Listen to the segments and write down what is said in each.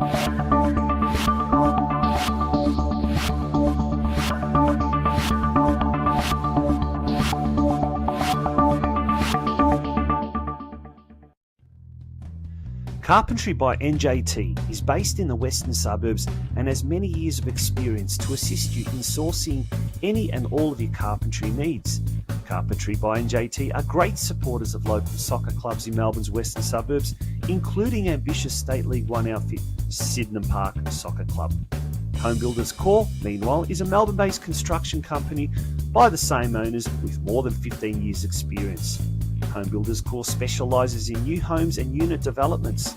Carpentry by NJT is based in the western suburbs and has many years of experience to assist you in sourcing any and all of your carpentry needs. Carpentry by NJT are great supporters of local soccer clubs in Melbourne's western suburbs, including ambitious State League One outfit, Sydenham Park Soccer Club. Home Builders Corp, meanwhile, is a Melbourne-based construction company by the same owners with more than 15 years' experience. Home Builders Corp specialises in new homes and unit developments.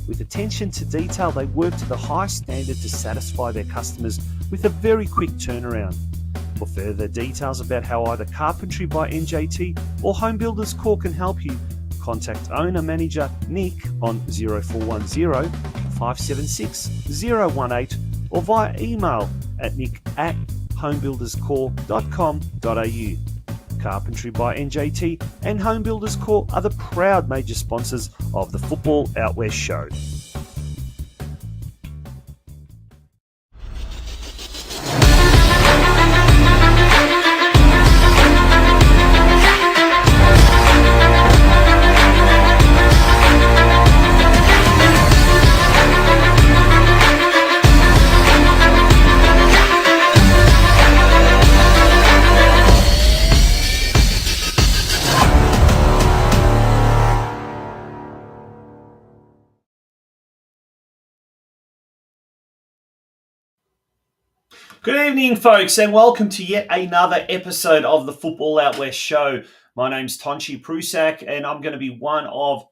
With attention to detail, they work to the highest standard to satisfy their customers with a very quick turnaround. For further details about how either Carpentry by NJT or Home Builders Corp can help you, contact owner-manager Nick on 0410 576 018 or via email at nick@homebuilderscorp.com.au. Carpentry by NJT and Home Builders Corp are the proud major sponsors of the Football Out West show. Good evening, folks, and welcome to yet another episode of the Football Out West show. My name's Tonchi Prusak, and I'm going to be one of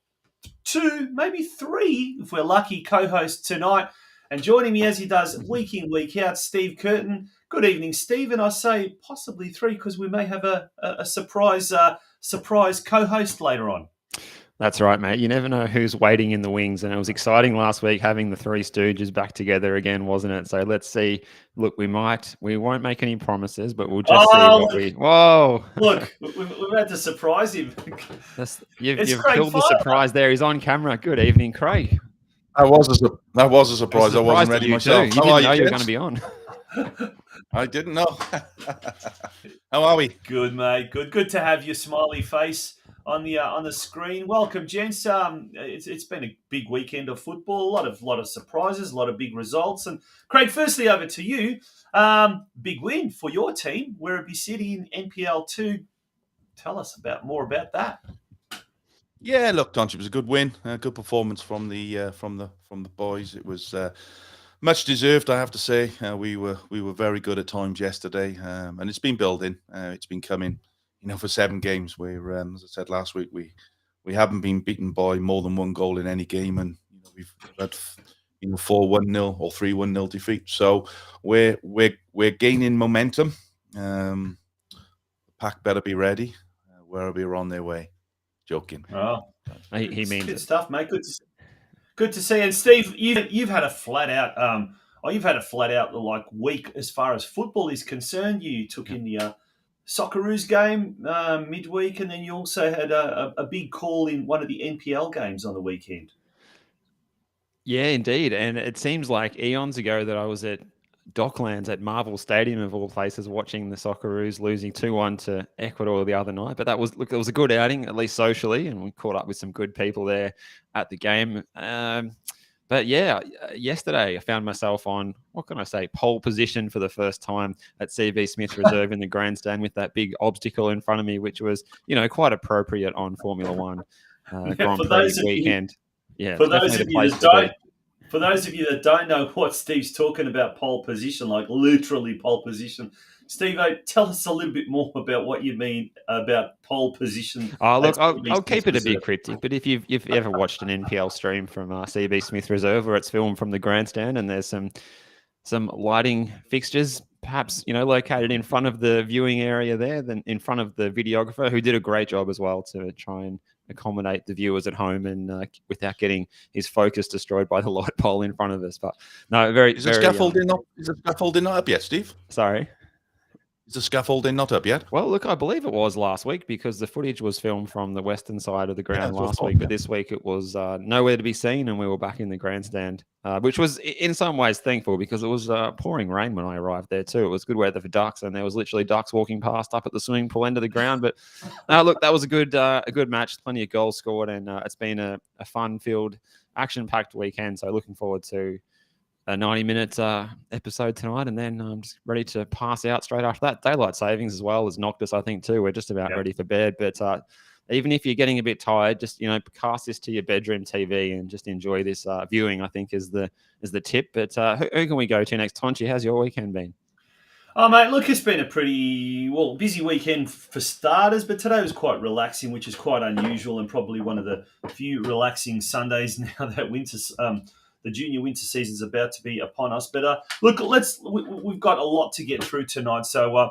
two, maybe three, if we're lucky, co-hosts tonight. And joining me as he does week in, week out, Steve Curtin. Good evening, Steve. And I say possibly three because we may have a surprise co-host later on. That's right, mate. You never know who's waiting in the wings. And it was exciting last week having the Three Stooges back together again, wasn't it? So let's see. Look, we won't make any promises, but we'll just see what we... Whoa! Look, we've had to surprise him. You've killed the surprise there. He's on camera. Good evening, Craig. That was a surprise. I wasn't ready myself. You didn't know you were going to be on. I didn't know. How are we? Good, mate. Good to have your smiley face on the screen. Welcome, gents. It's been a big weekend of football. A lot of surprises, a lot of big results. And Craig, firstly over to you. Big win for your team, Werribee City in NPL 2. Tell us more about that. Yeah, look, Tonchi, it was a good win, a good performance from the boys. It was much deserved, I have to say. We were very good at times yesterday, and it's been building. It's been coming. For 7 games, where, as I said last week, we haven't been beaten by more than one goal in any game, and we've had 4-1-0 or 3-1-0 defeat. So we're gaining momentum. The pack better be ready. Werribee are on their way. Joking. Oh, he means good stuff, mate. Good to see. And Steve, you've had a flat out week as far as football is concerned. You took in the Socceroos game midweek, and then you also had a big call in one of the NPL games on the weekend. Yeah, indeed. And it seems like eons ago that I was at Docklands at Marvel Stadium, of all places, watching the Socceroos losing 2-1 to Ecuador the other night. But it was a good outing, at least socially, and we caught up with some good people there at the game. But yeah, yesterday I found myself on, what can I say, pole position for the first time at CV Smith Reserve in the grandstand with that big obstacle in front of me, which was, quite appropriate on Formula One Grand Prix weekend. For those of you that don't know what Steve's talking about, pole position, like literally pole position. Steve, tell us a little bit more about what you mean about pole position. Oh, look, I'll keep it a bit cryptic, but if you've ever watched an NPL stream from CB Smith Reserve, where it's filmed from the grandstand and there's some lighting fixtures, perhaps, located in front of the viewing area there, then in front of the videographer, who did a great job as well to try and accommodate the viewers at home and without getting his focus destroyed by the light pole in front of us. But no, Is the scaffolding not up yet, Steve? Sorry? Is the scaffolding not up yet? Well, look, I believe it was last week because the footage was filmed from the western side of the ground that's what I last thought, week. yeah. But this week it was nowhere to be seen, and we were back in the grandstand, which was in some ways thankful because it was pouring rain when I arrived there too. It was good weather for ducks, and there was literally ducks walking past up at the swimming pool end of the ground. But look, that was a good match. Plenty of goals scored, and it's been a fun-filled, action-packed weekend. So looking forward to a 90-minute episode tonight, and then I'm just ready to pass out straight after that. Daylight savings as well has knocked us, I think, too. We're just about ready for bed. But even if you're getting a bit tired, just cast this to your bedroom TV and just enjoy this viewing, I think is the tip. But who can we go to next? Tonchi, how's your weekend been? Oh, mate, look, it's been a pretty, busy weekend for starters, but today was quite relaxing, which is quite unusual and probably one of the few relaxing Sundays now that the junior winter season is about to be upon us. But look, we've got a lot to get through tonight. So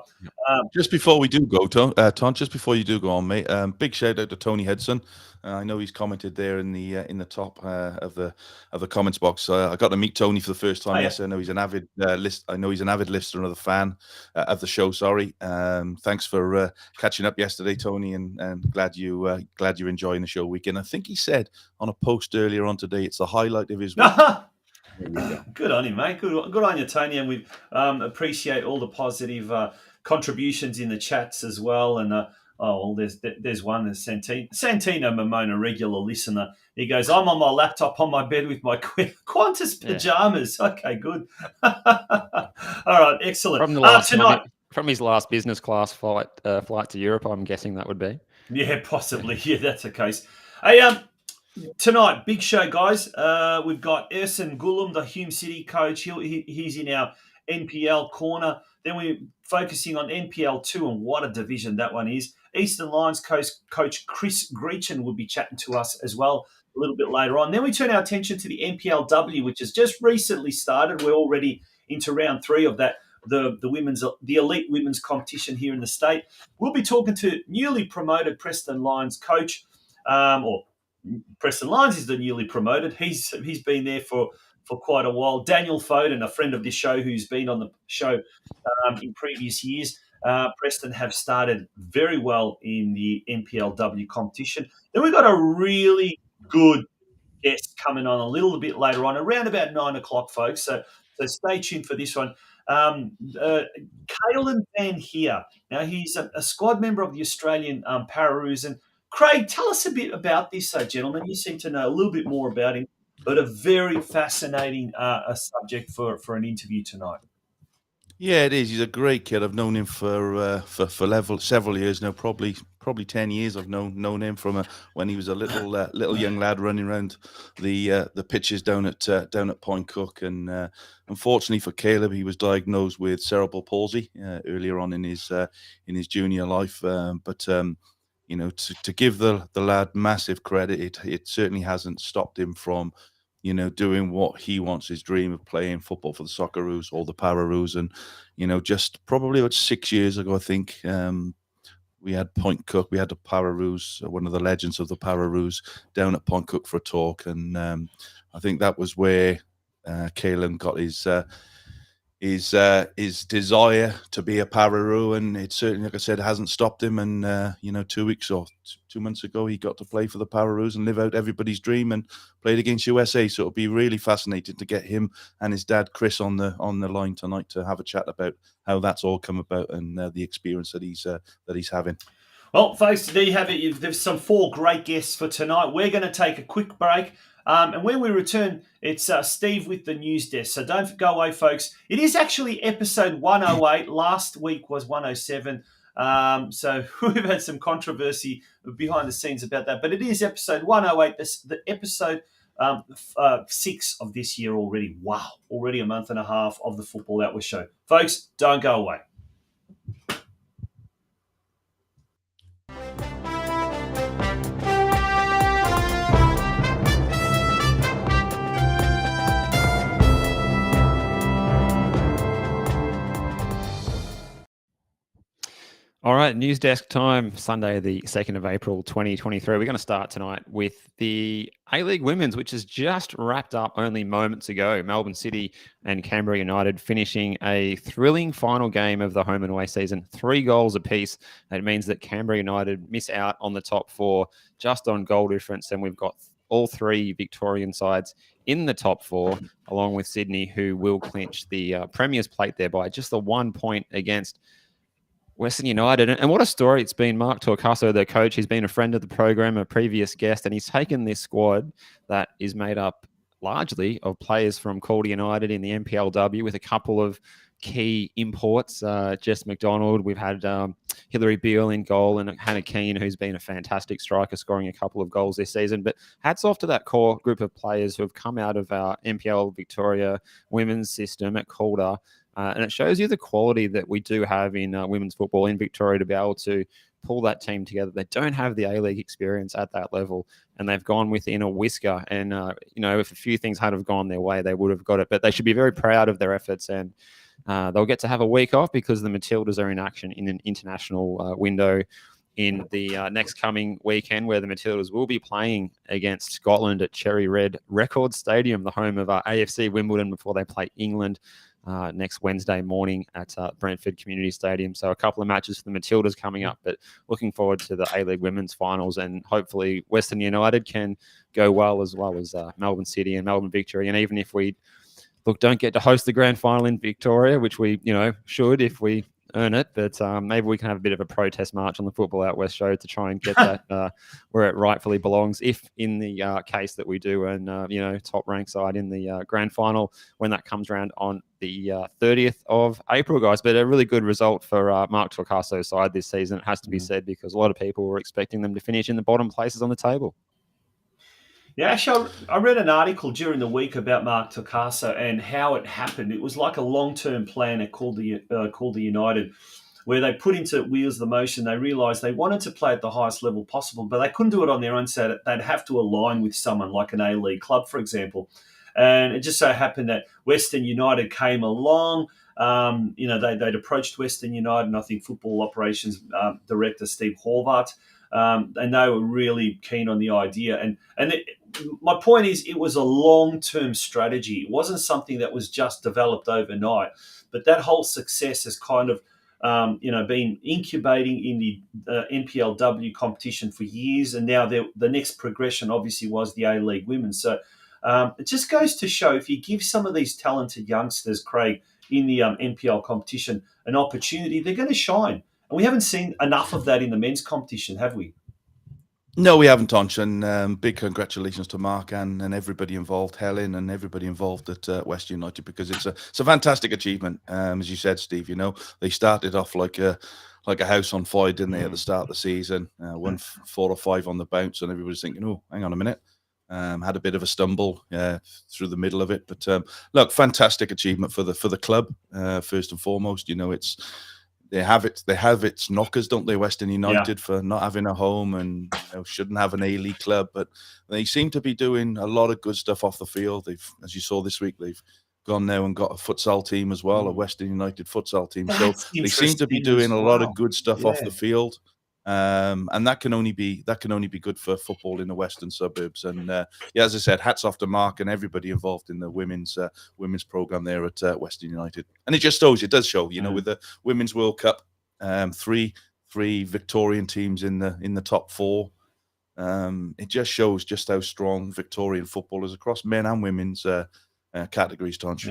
just before we do go, Ton, just before you do go on, mate, big shout out to Tony Hedson. I know he's commented there in the top of the comments box. I got to meet Tony for the first time. Yes, I know he's an avid listener of the fan of the show. Sorry, thanks for catching up yesterday, Tony, and glad you're enjoying the show weekend. I think he said on a post earlier on today it's the highlight of his week. Good on him, mate. Good on you, Tony, and we appreciate all the positive contributions in the chats as well. And there's one. There's Santino Momona, regular listener. He goes, I'm on my laptop on my bed with my Qantas pajamas. Yeah. Okay, good. All right, excellent. From his last business class flight to Europe, I'm guessing that would be. Yeah, possibly. Yeah, that's the case. Hey, tonight, big show, guys. We've got Ersin Gulum, the Hume City coach. He's in our NPL corner. Then we're focusing on NPL 2 and what a division that one is. Eastern Lions coach Chris Greachin will be chatting to us as well a little bit later on. Then we turn our attention to the NPLW, which has just recently started. We're already into round 3 of that, the elite women's competition here in the state. We'll be talking to newly promoted Preston Lions coach, or Preston Lions is the newly promoted. He's been there for quite a while. Daniel Foden, a friend of this show who's been on the show in previous years. Preston have started very well in the NPLW competition. Then we've got a really good guest coming on a little bit later on, around about 9 o'clock, folks. So stay tuned for this one. Caelan Van Heer. Now, he's a squad member of the Australian Pararoos. And Craig, tell us a bit about this, gentlemen. You seem to know a little bit more about him, but a very fascinating subject for an interview tonight. Yeah, it is. He's a great kid. I've known him for several years now, probably 10 years. I've known him from when he was a little young lad running around the pitches down at Point Cook. And unfortunately for Caleb, he was diagnosed with cerebral palsy earlier on in his junior life. But to give the lad massive credit, it certainly hasn't stopped him from doing what he wants, his dream of playing football for the Socceroos or the Pararoos. And, just probably about 6 years ago, I think, we had Point Cook, we had the Pararoos, one of the legends of the Pararoos, down at Point Cook for a talk. And I think that was where Caelan got his desire to be a Pararoo, and it certainly, like I said, hasn't stopped him. And 2 weeks or 2 months ago, he got to play for the Pararoos and live out everybody's dream and played against USA. So it'll be really fascinating to get him and his dad Chris on the line tonight to have a chat about how that's all come about and the experience that he's having. Well, folks, there you have it. There's some 4 great guests for tonight. We're going to take a quick break. And when we return, it's Steve with the news desk. So don't go away, folks. It is actually episode 108. Last week was 107. So we've had some controversy behind the scenes about that. But it is episode 108, the episode 6 of this year already. Wow, already a month and a half of the Football Outward Show. Folks, don't go away. All right, news desk time, Sunday, the 2nd of April, 2023. We're going to start tonight with the A-League Women's, which has just wrapped up only moments ago. Melbourne City and Canberra United finishing a thrilling final game of the home and away season, 3 goals apiece. That means that Canberra United miss out on the top 4 just on goal difference, and we've got all 3 Victorian sides in the top 4, along with Sydney, who will clinch the Premier's plate there by just the 1 point against Western United. And what a story it's been. Mark Torcaso, the coach, he's been a friend of the program, a previous guest, and he's taken this squad that is made up largely of players from Calder United in the NPLW with a couple of key imports. Jess McDonald, we've had Hilary Beale in goal, and Hannah Keane, who's been a fantastic striker, scoring a couple of goals this season. But hats off to that core group of players who have come out of our NPL Victoria women's system at Calder. And it shows you the quality that we do have in women's football in Victoria to be able to pull that team together. They don't have the A-League experience at that level, and they've gone within a whisker. And, if a few things had have gone their way, they would have got it. But they should be very proud of their efforts, and they'll get to have a week off because the Matildas are in action in an international window in the next coming weekend, where the Matildas will be playing against Scotland at Cherry Red Records Stadium, the home of AFC Wimbledon, before they play England next Wednesday morning at Brentford Community Stadium. So a couple of matches for the Matildas coming up, but looking forward to the A-League Women's Finals, and hopefully Western United can go well as Melbourne City and Melbourne Victory. And even if we don't get to host the grand final in Victoria, which we should if we earn it, but maybe we can have a bit of a protest march on the Football Out West show to try and get that where it rightfully belongs, if in the case that we do earn top ranked side in the grand final when that comes around on the 30th of April, guys. But a really good result for Mark Torcaso's side this season, it has to be said, because a lot of people were expecting them to finish in the bottom places on the table. Yeah, actually, I read an article during the week about Mark Torcaso and how it happened. It was like a long-term plan at Calder United, where they put into wheels the motion. They realised they wanted to play at the highest level possible, but they couldn't do it on their own, so they'd have to align with someone like an A-League club, for example. And it just so happened that Western United came along. They'd approached Western United, and I think football operations director Steve Horvath, and they were really keen on the idea. My point is, it was a long-term strategy. It wasn't something that was just developed overnight. But that whole success has kind of, been incubating in the NPLW competition for years, and now the next progression obviously was the A-League Women. So it just goes to show, if you give some of these talented youngsters, Craig, in the NPL competition an opportunity, they're going to shine. And we haven't seen enough of that in the men's competition, have we? No, we haven't, Tonch, and big congratulations to Mark and everybody involved, Helen and everybody involved at West United, because it's a fantastic achievement. As you said, Steve, they started off like a house on fire, didn't they, at the start of the season? Won 4 or 5 on the bounce, and everybody's thinking, oh, hang on a minute. Had a bit of a stumble through the middle of it, but look, fantastic achievement for the club. First and foremost, They have its knockers, don't they, Western United, for not having a home and shouldn't have an A-League club. But they seem to be doing a lot of good stuff off the field. As you saw this week, they've gone now and got a futsal team as well, a Western United futsal team. So they seem to be doing a lot of good stuff off the field. And that can only be good for football in the western suburbs. And as I said, hats off to Mark and everybody involved in the women's program there at Western United. And it does show, with the Women's World Cup, three Victorian teams in the top 4. It just shows just how strong Victorian football is across men and women's categories, Tonch.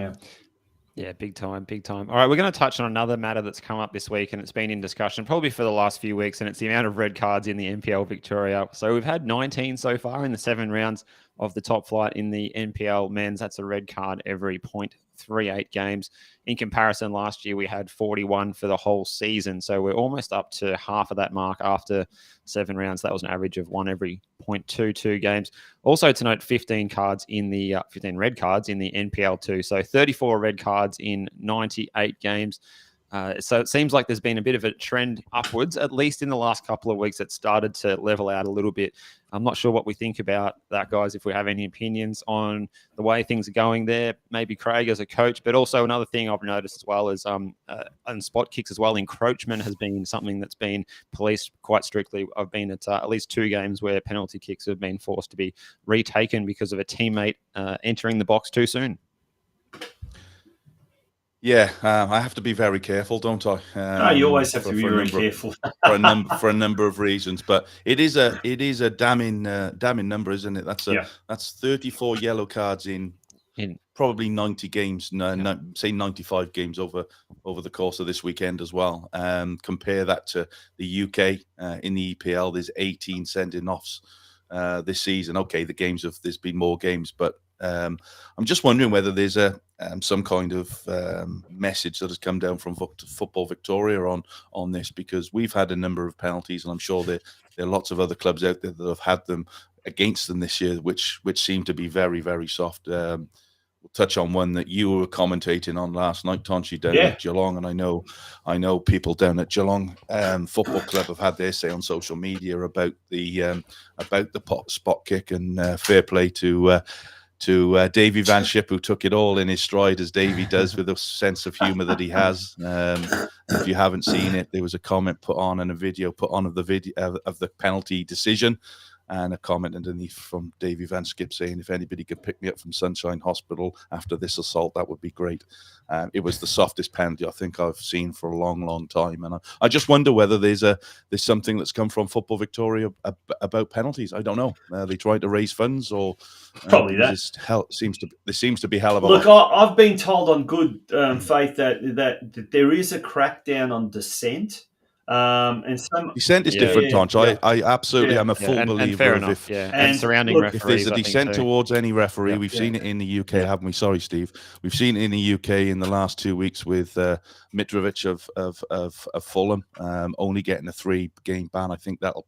Yeah, big time. All right, we're going to touch on another matter that's come up this week, and it's been in discussion probably for the last few weeks, and it's the amount of red cards in the NPL Victoria. So we've had 19 so far in the 7 rounds of the top flight in the NPL men's. That's a red card every 0.38 games. In comparison, last year we had 41 for the whole season. So we're almost up to half of that mark after 7 rounds. That was an average of 1 every 0.22 games. Also to note, 15 red cards in the NPL2. So 34 red cards in 98 games. So it seems like there's been a bit of a trend upwards, at least in the last couple of weeks. It started to level out a little bit. I'm not sure what we think about that, guys, if we have any opinions on the way things are going there. Maybe Craig as a coach, but also another thing I've noticed as well is on spot kicks as well, encroachment has been something that's been policed quite strictly. I've been at least 2 games where penalty kicks have been forced to be retaken because of a teammate entering the box too soon. Yeah, I have to be very careful, don't I? You always have to be very careful for a number of reasons. But it is a damning number, isn't it? That's 34 yellow cards in probably 90 games. Say 95 games over the course of this weekend as well. Compare that to the UK in the EPL. There's 18 sending offs this season. Okay, there's been more games, but I'm just wondering whether there's some kind of message that has come down from Football Victoria on this, because we've had a number of penalties, and I'm sure there are lots of other clubs out there that have had them against them this year, which seem to be very, very soft. We'll touch on one that you were commentating on last night, Tonchi, down at Geelong, and I know people down at Geelong Football Club have had their say on social media about the spot kick, and fair play to Davy Van Schip, who took it all in his stride, as Davy does, with a sense of humour that he has. If you haven't seen it, there was a comment put on and a video put on of the video of the penalty decision, and a comment underneath from Davy Van Schip saying, if anybody could pick me up from Sunshine Hospital after this assault, that would be great. It was the softest penalty I think I've seen for a long, long time. And I just wonder whether there's something that's come from Football Victoria about penalties. I don't know. They tried to raise funds, or probably that. There seems to be hell of a Look, lot. I've been told on good faith that there is a crackdown on dissent. And some dissent is different, Tonch. I absolutely am a full believer. And fair enough, and surrounding referees. If there's a dissent towards any referee, we've seen it in the UK, haven't we? Sorry, Steve. We've seen it in the UK in the last 2 weeks with Mitrovic of Fulham only getting a 3-game ban. I think that'll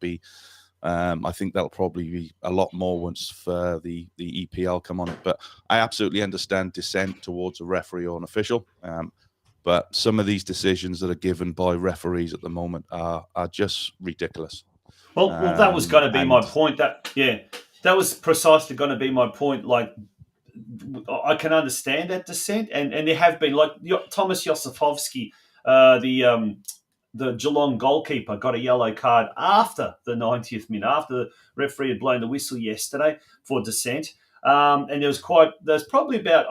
probably be a lot more once the EPL come on it. But I absolutely understand dissent towards a referee or an official. But some of these decisions that are given by referees at the moment are just ridiculous. Well, that was going to be my point. That was precisely going to be my point. Like, I can understand that dissent, and there have been, like, Thomas Josifovski, the Geelong goalkeeper, got a yellow card after the 90th minute, after the referee had blown the whistle yesterday for dissent. And there's probably about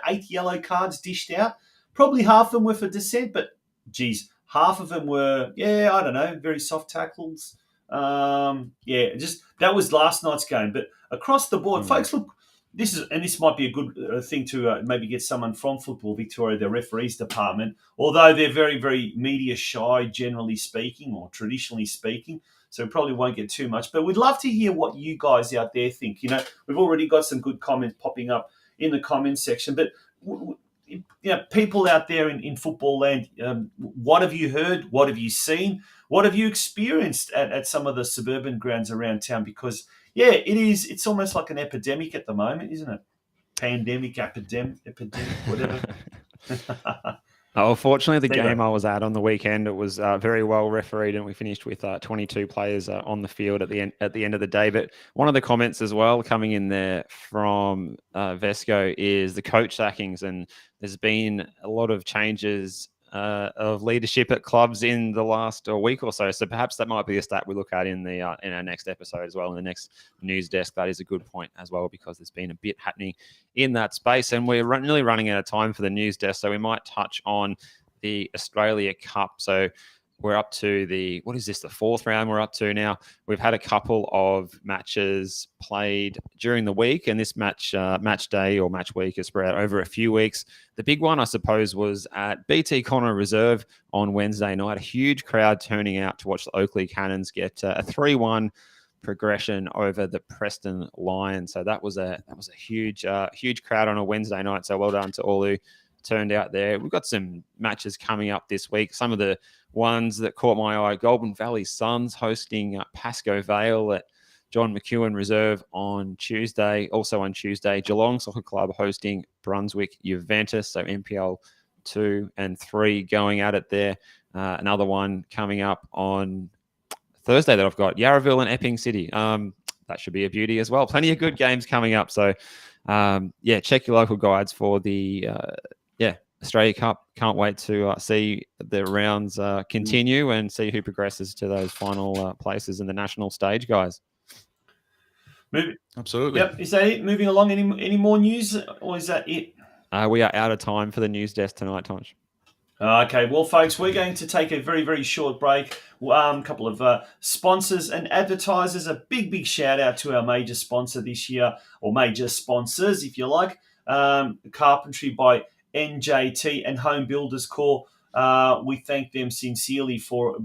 8 yellow cards dished out. Probably half of them were for dissent, but geez, half of them were, I don't know, very soft tackles. Just that was last night's game. But across the board, folks, look, this might be a good thing to maybe get someone from Football Victoria, their referees department, although they're very, very media shy, generally speaking, or traditionally speaking. So we probably won't get too much. But we'd love to hear what you guys out there think. You know, we've already got some good comments popping up in the comments section, but people out there in football land, what have you heard? What have you seen? What have you experienced at some of the suburban grounds around town? Because, it's almost like an epidemic at the moment, isn't it? Pandemic, epidemic, whatever. Fortunately, the game I was at on the weekend, it was very well refereed, and we finished with 22 players on the field at the end of the day. But one of the comments as well coming in there from Vesco is the coach sackings, and there's been a lot of changes of leadership at clubs in the last week or so. So perhaps that might be a stat we look at in our next episode as well, in the next news desk. That is a good point as well, because there's been a bit happening in that space, and we're nearly running out of time for the news desk. So we might touch on the Australia Cup. So we're up to the 4th round we're up to now. We've had a couple of matches played during the week, and this match day or match week is spread out over a few weeks. The big one, I suppose, was at BT Connor Reserve on Wednesday night. A huge crowd turning out to watch the Oakley Cannons get a 3-1 progression over the Preston Lions. So that was a huge crowd on a Wednesday night. So well done to all who turned out there. We've got some matches coming up this week. Some of the ones that caught my eye: Goulburn Valley Suns hosting Pascoe Vale at John McEwen Reserve on Tuesday. Also on Tuesday, Geelong Soccer Club hosting Brunswick Juventus. So NPL 2, and 3 going at it there. Another one coming up on Thursday that I've got, Yarraville and Epping City. That should be a beauty as well. Plenty of good games coming up. So, check your local guides for the Australia Cup. Can't wait to see the rounds continue and see who progresses to those final places in the national stage, guys. Absolutely. Yep. Is that it? Moving along, any more news, or is that it? We are out of time for the news desk tonight, Tonch. Okay, well, folks, we're going to take a very, very short break. A couple of sponsors and advertisers. A big, big shout out to our major sponsor this year, or major sponsors, if you like. Carpentry by NJT and Home Builders Corps. We thank them sincerely for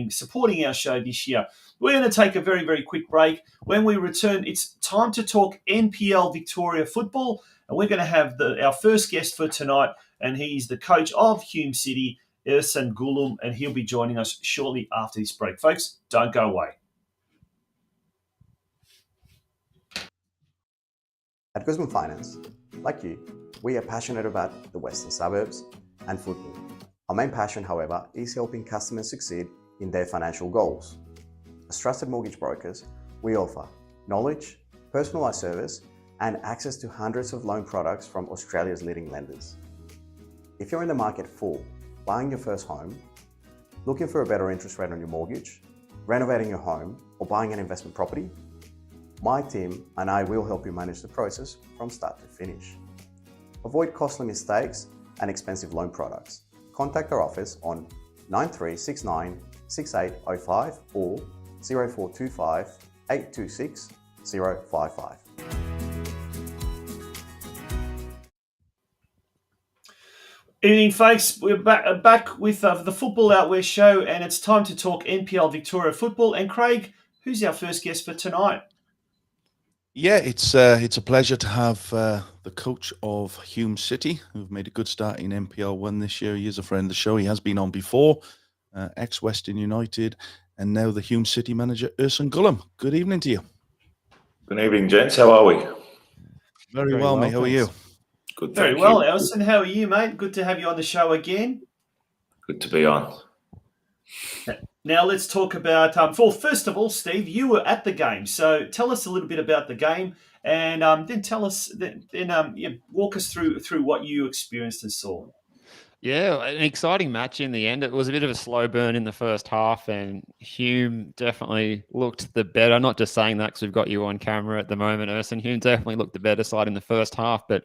supporting our show this year. We're going to take a very, very quick break. When we return, it's time to talk NPL Victoria football, and we're going to have our first guest for tonight, and he's the coach of Hume City, Ersan Gulum, and he'll be joining us shortly after this break. Folks, don't go away. At Guzman Finance, like you, we are passionate about the Western Suburbs and football. Our main passion, however, is helping customers succeed in their financial goals. As trusted mortgage brokers, we offer knowledge, personalised service, and access to hundreds of loan products from Australia's leading lenders. If you're in the market for buying your first home, looking for a better interest rate on your mortgage, renovating your home, or buying an investment property, my team and I will help you manage the process from start to finish. Avoid costly mistakes and expensive loan products. Contact our office on 9369 6805 or 0425 826 055. Evening, folks. We're back with the Football Outwear Show, and it's time to talk NPL Victoria football. And Craig, who's our first guest for tonight? Yeah, it's a pleasure to have the coach of Hume City, who've made a good start in NPL 1 this year. He is a friend of the show. He has been on before, ex-Western United, and now the Hume City manager, Ersan Gulum. Good evening to you. Good evening, gents. How are we? Very well, mate. How are you? Good, Very thank well, you. Elson. How are you, mate? Good to have you on the show again. Good to be on. Now let's talk about. Well, first of all, Steve, you were at the game, so tell us a little bit about the game, and then tell us. Walk us through what you experienced and saw. Yeah, an exciting match in the end. It was a bit of a slow burn in the first half, and Hume definitely looked the better. Not just saying that because we've got you on camera at the moment, Ersan. Hume definitely looked the better side in the first half, but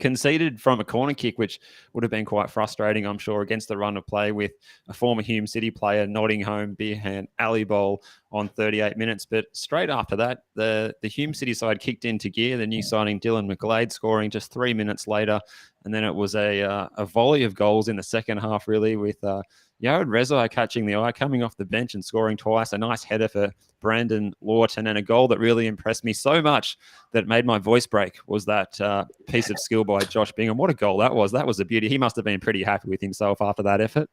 conceded from a corner kick, which would have been quite frustrating, I'm sure, against the run of play with a former Hume City player nodding home beer hand alley bowl on 38 minutes. But straight after that, the Hume City side kicked into gear, the new signing Dylan McGlade scoring just 3 minutes later. And then it was a volley of goals in the second half, really, with Yared Rezai catching the eye, coming off the bench and scoring twice. A nice header for Brandon Lawton, and a goal that really impressed me so much that made my voice break was that piece of skill by Josh Bingham. What a goal that was. That was a beauty. He must have been pretty happy with himself after that effort.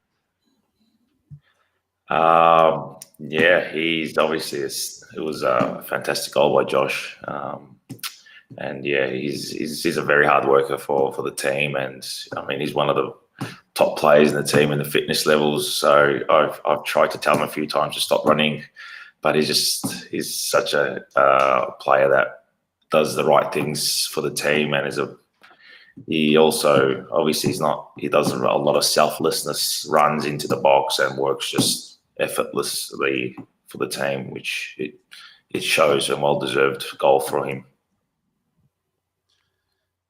He's obviously, it was a fantastic goal by Josh. And yeah, he's a very hard worker for the team, and I mean he's one of the top players in the team in the fitness levels. So I've tried to tell him a few times to stop running, but he's such a player that does the right things for the team, and he also obviously he does a lot of selflessness runs into the box and works just effortlessly for the team, which it shows, a well-deserved goal for him.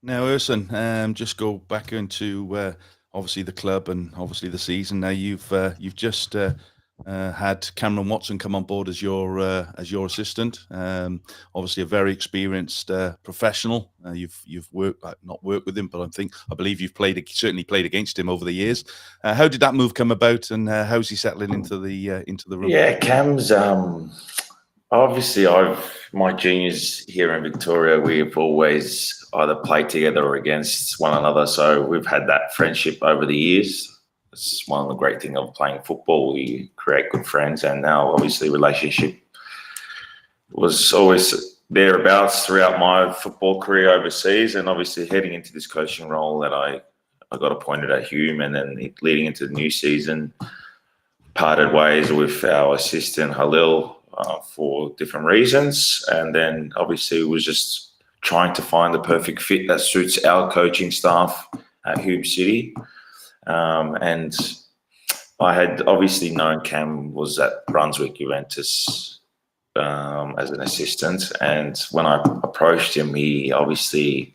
Now, Ersan, just go back into obviously the club and obviously the season. Now you've just had Cameron Watson come on board as your assistant. Obviously a very experienced professional. You've not worked with him, but I believe you've certainly played against him over the years. How did that move come about, and how's he settling into the room? Yeah, Cam's obviously my juniors here in Victoria, we've always either played together or against one another. So we've had that friendship over the years. It's one of the great things of playing football. We create good friends, and now obviously relationship was always thereabouts throughout my football career overseas, and obviously heading into this coaching role that I I got appointed at Hume, and then leading into the new season, parted ways with our assistant Halil for different reasons, and then obviously it was just trying to find the perfect fit that suits our coaching staff at Hume City. And I had obviously known Cam was at Brunswick Juventus as an assistant, and when I approached him, he obviously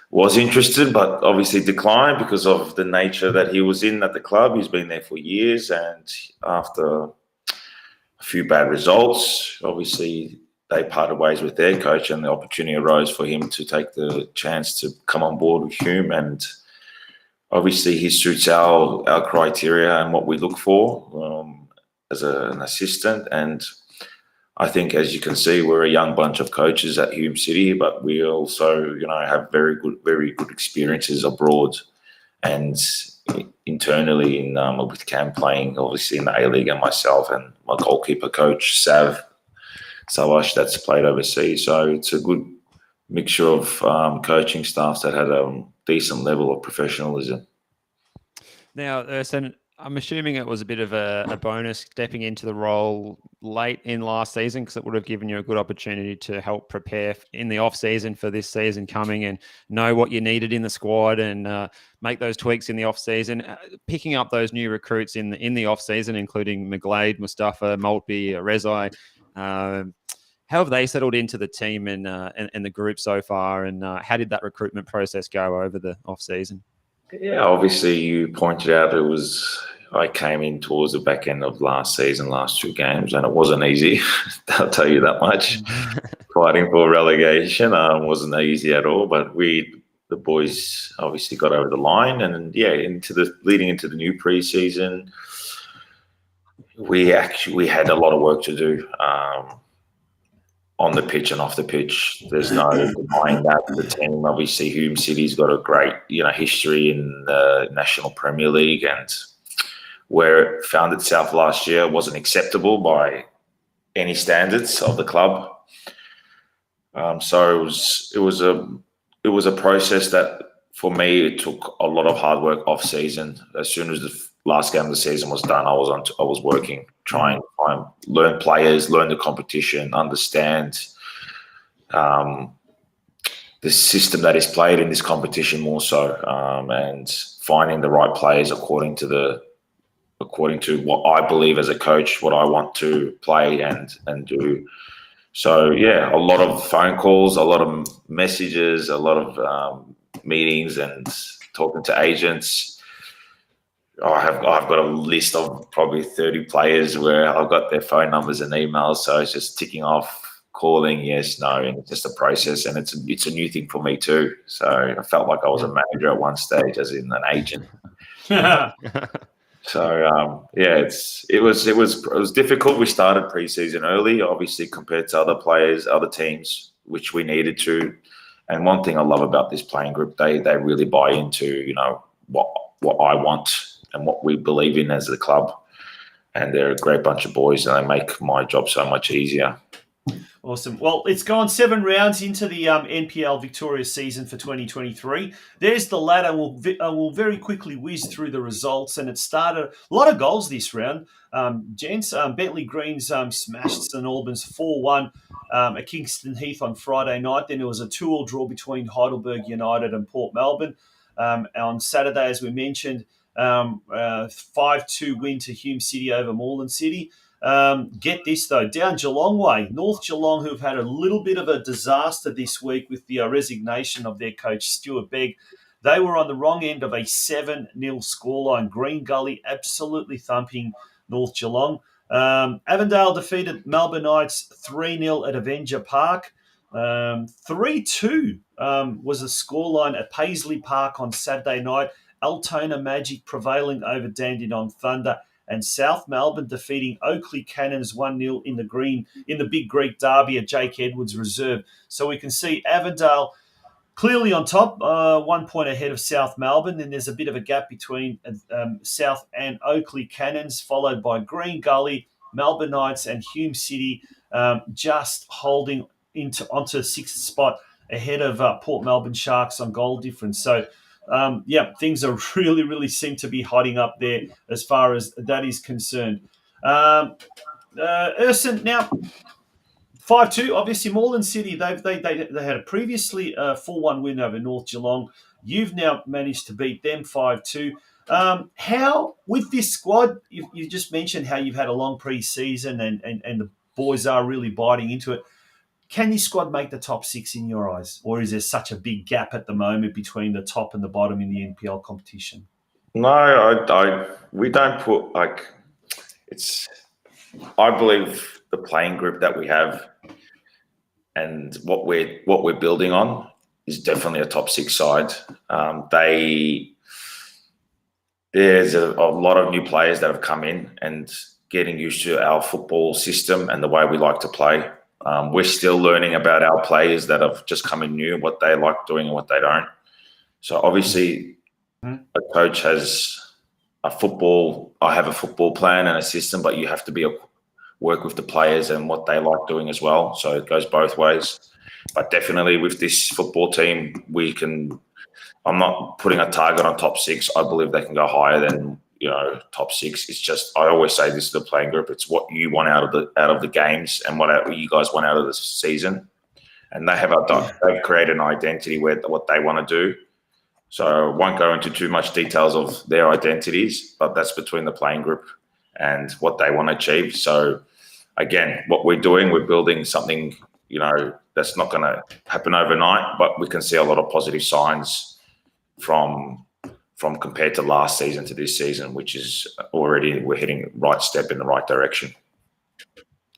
was interested, but obviously declined because of the nature that he was in at the club. He's been there for years, and after a few bad results, obviously they parted ways with their coach, and the opportunity arose for him to take the chance to come on board with Hume. And obviously he suits our criteria and what we look for as an assistant. And I think, as you can see, we're a young bunch of coaches at Hume City, but we also, have very good experiences abroad and internally in with Cam playing, obviously in the A-League, and myself and my goalkeeper coach Savash, that's played overseas. So it's a good mixture of coaching staffs that had a decent level of professionalism. Now, Ersan, I'm assuming it was a bit of a bonus stepping into the role late in last season, because it would have given you a good opportunity to help prepare in the off season for this season coming and know what you needed in the squad and make those tweaks in the off season. Picking up those new recruits in the off season, including McGlade, Mustafa, Maltby, Rezai. How have they settled into the team and the group so far? And how did that recruitment process go over the off season? Yeah, obviously you pointed out I came in towards the back end of last season, last 2 games, and it wasn't easy. I'll tell you that much. Fighting for relegation wasn't easy at all, but the boys obviously got over the line, and leading into the new preseason, we had a lot of work to do. On the pitch and off the pitch, there's no denying that. The team, obviously, Hume City's got a great, history in the National Premier League, and where it found itself last year wasn't acceptable by any standards of the club. So it was a process that, for me, it took a lot of hard work off season. As soon as the last game of the season was done, I was working, trying to learn players, learn the competition, understand the system that is played in this competition more so, and finding the right players according to what I believe as a coach, what I want to play and do. So a lot of phone calls, a lot of messages, a lot of meetings, and talking to agents. I've got a list of probably 30 players where I've got their phone numbers and emails. So it's just ticking off, calling, yes, no, and it's just a process. And it's a new thing for me too. So I felt like I was a manager at one stage, as in an agent. So it was difficult. We started preseason early, obviously, compared to other players, other teams, which we needed to. And one thing I love about this playing group, they really buy into what I want and what we believe in as a club. And they're a great bunch of boys, and they make my job so much easier. Awesome. Well, it's gone 7 rounds into the NPL Victoria season for 2023. There's the ladder. We'll very quickly whiz through the results, and it started a lot of goals this round. Gents, Bentley Greens smashed St Albans 4-1 at Kingston Heath on Friday night. Then there was a 2-2 draw between Heidelberg United and Port Melbourne. On Saturday, as we mentioned, 5-2 win to Hume City over Moreland City. Get this, though, down Geelong way, North Geelong, who've had a little bit of a disaster this week with the resignation of their coach, Stuart Begg. They were on the wrong end of a 7-0 scoreline. Green Gully absolutely thumping North Geelong. Avondale defeated Melbourne Knights 3-0 at Avenger Park. 3-2 was the scoreline at Paisley Park on Saturday night. Altona Magic prevailing over Dandenong Thunder, and South Melbourne defeating Oakley Cannons 1-0 in the Big Greek Derby at Jake Edwards Reserve. So we can see Avondale clearly on top, 1 point ahead of South Melbourne. Then there's a bit of a gap between South and Oakley Cannons, followed by Green Gully, Melbourne Knights, and Hume City, just holding onto 6th spot ahead of Port Melbourne Sharks on goal difference. So things are really, really seem to be hotting up there as far as that is concerned. Erson, now 5-2. Obviously, Moreland City they had a previously 4-1 win over North Geelong. You've now managed to beat them 5-2. How with this squad? You just mentioned how you've had a long pre-season and the boys are really biting into it. Can this squad make the top 6 in your eyes, or is there such a big gap at the moment between the top and the bottom in the NPL competition? No, we don't put it's. I believe the playing group that we have and what we're building on is definitely a top 6 side. There's a lot of new players that have come in and getting used to our football system and the way we like to play. We're still learning about our players that have just come in new, what they like doing and what they don't. So obviously, a coach has I have a football plan and a system, but you have to work with the players and what they like doing as well. So it goes both ways. But definitely with this football team, I'm not putting a target on top 6. I believe they can go higher than top 6. It's just, I always say this to the playing group. It's what you want out of the games and what you guys want out of the season. And they've created an identity with what they want to do. So I won't go into too much details of their identities, but that's between the playing group and what they want to achieve. So again, what we're doing, we're building something, that's not going to happen overnight, but we can see a lot of positive signs from compared to last season to this season, which is already we're heading right step in the right direction.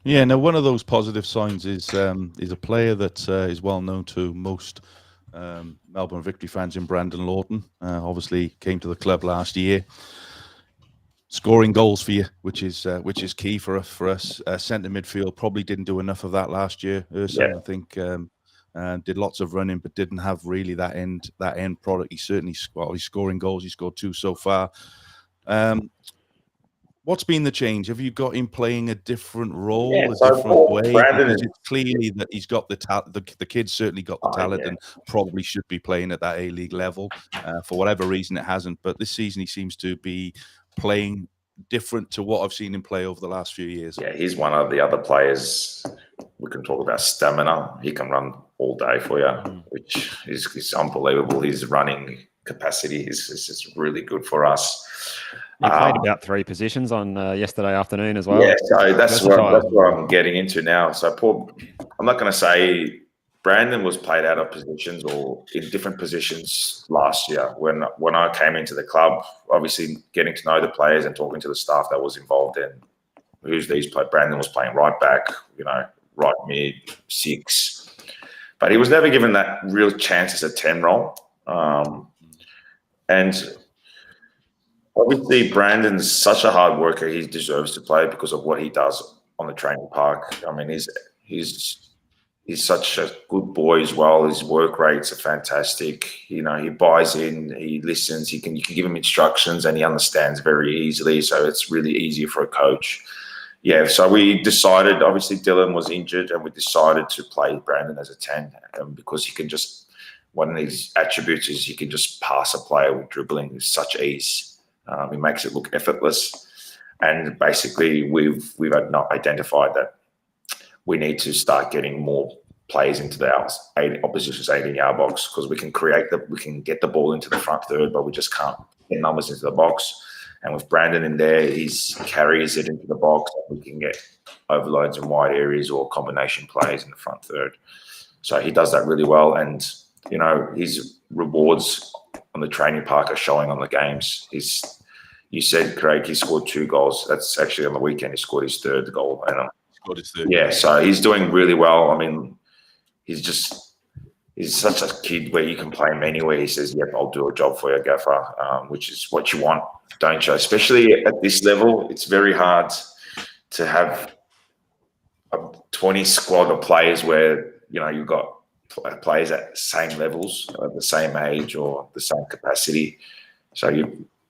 Yeah, now one of those positive signs is a player that is well known to most Melbourne Victory fans in Brandon Lawton. Obviously came to the club last year, scoring goals for you, which is key for us. Centre midfield probably didn't do enough of that last year. Urson, I think, did lots of running, but didn't have really that end product. He's scoring goals. He scored 2 so far. What's been the change? Have you got him playing a different role, a different way? Because it's clearly that he's got the talent. The kid's certainly got the talent and probably should be playing at that A-League level. For whatever reason, it hasn't. But this season, he seems to be playing different to what I've seen him play over the last few years. Yeah, he's one of the other players. We can talk about stamina. He can run all day for you, which is unbelievable. His running capacity is really good for us. He played about 3 positions on yesterday afternoon as well. Yeah, so that's what I'm getting into now. So I'm not going to say Brandon was played out of positions or in different positions last year. When I came into the club, obviously getting to know the players and talking to the staff that was involved in who's these players. Brandon was playing right back, right mid, 6. But he was never given that real chance as a 10 role. And obviously, Brandon's such a hard worker. He deserves to play because of what he does on the training park. I mean, he's such a good boy as well. His work rates are fantastic. He buys in, he listens. You can give him instructions, and he understands very easily. So it's really easy for a coach. Yeah. So we decided. Obviously, Dylan was injured, and we decided to play Brandon as a 10 because he can just. One of his attributes is he can just pass a player with dribbling with such ease. He makes it look effortless, and basically we've identified that we need to start getting more players into the opposition's 18-yard box because we can get the ball into the front third, but we just can't get numbers into the box. And with Brandon in there, he carries it into the box, and we can get overloads in wide areas or combination plays in the front third. So he does that really well, and his rewards on the training park are showing on the games. You said, Craig, he scored 2 goals. That's actually on the weekend. He scored his 3rd goal. And scored his 3rd. Yeah, so he's doing really well. I mean, he's such a kid where you can play him anywhere. He says, "Yep, I'll do a job for you, Gaffer," which is what you want, don't you? Especially at this level, it's very hard to have a 20 squad of players where you've got players at the same levels, the same age or the same capacity. So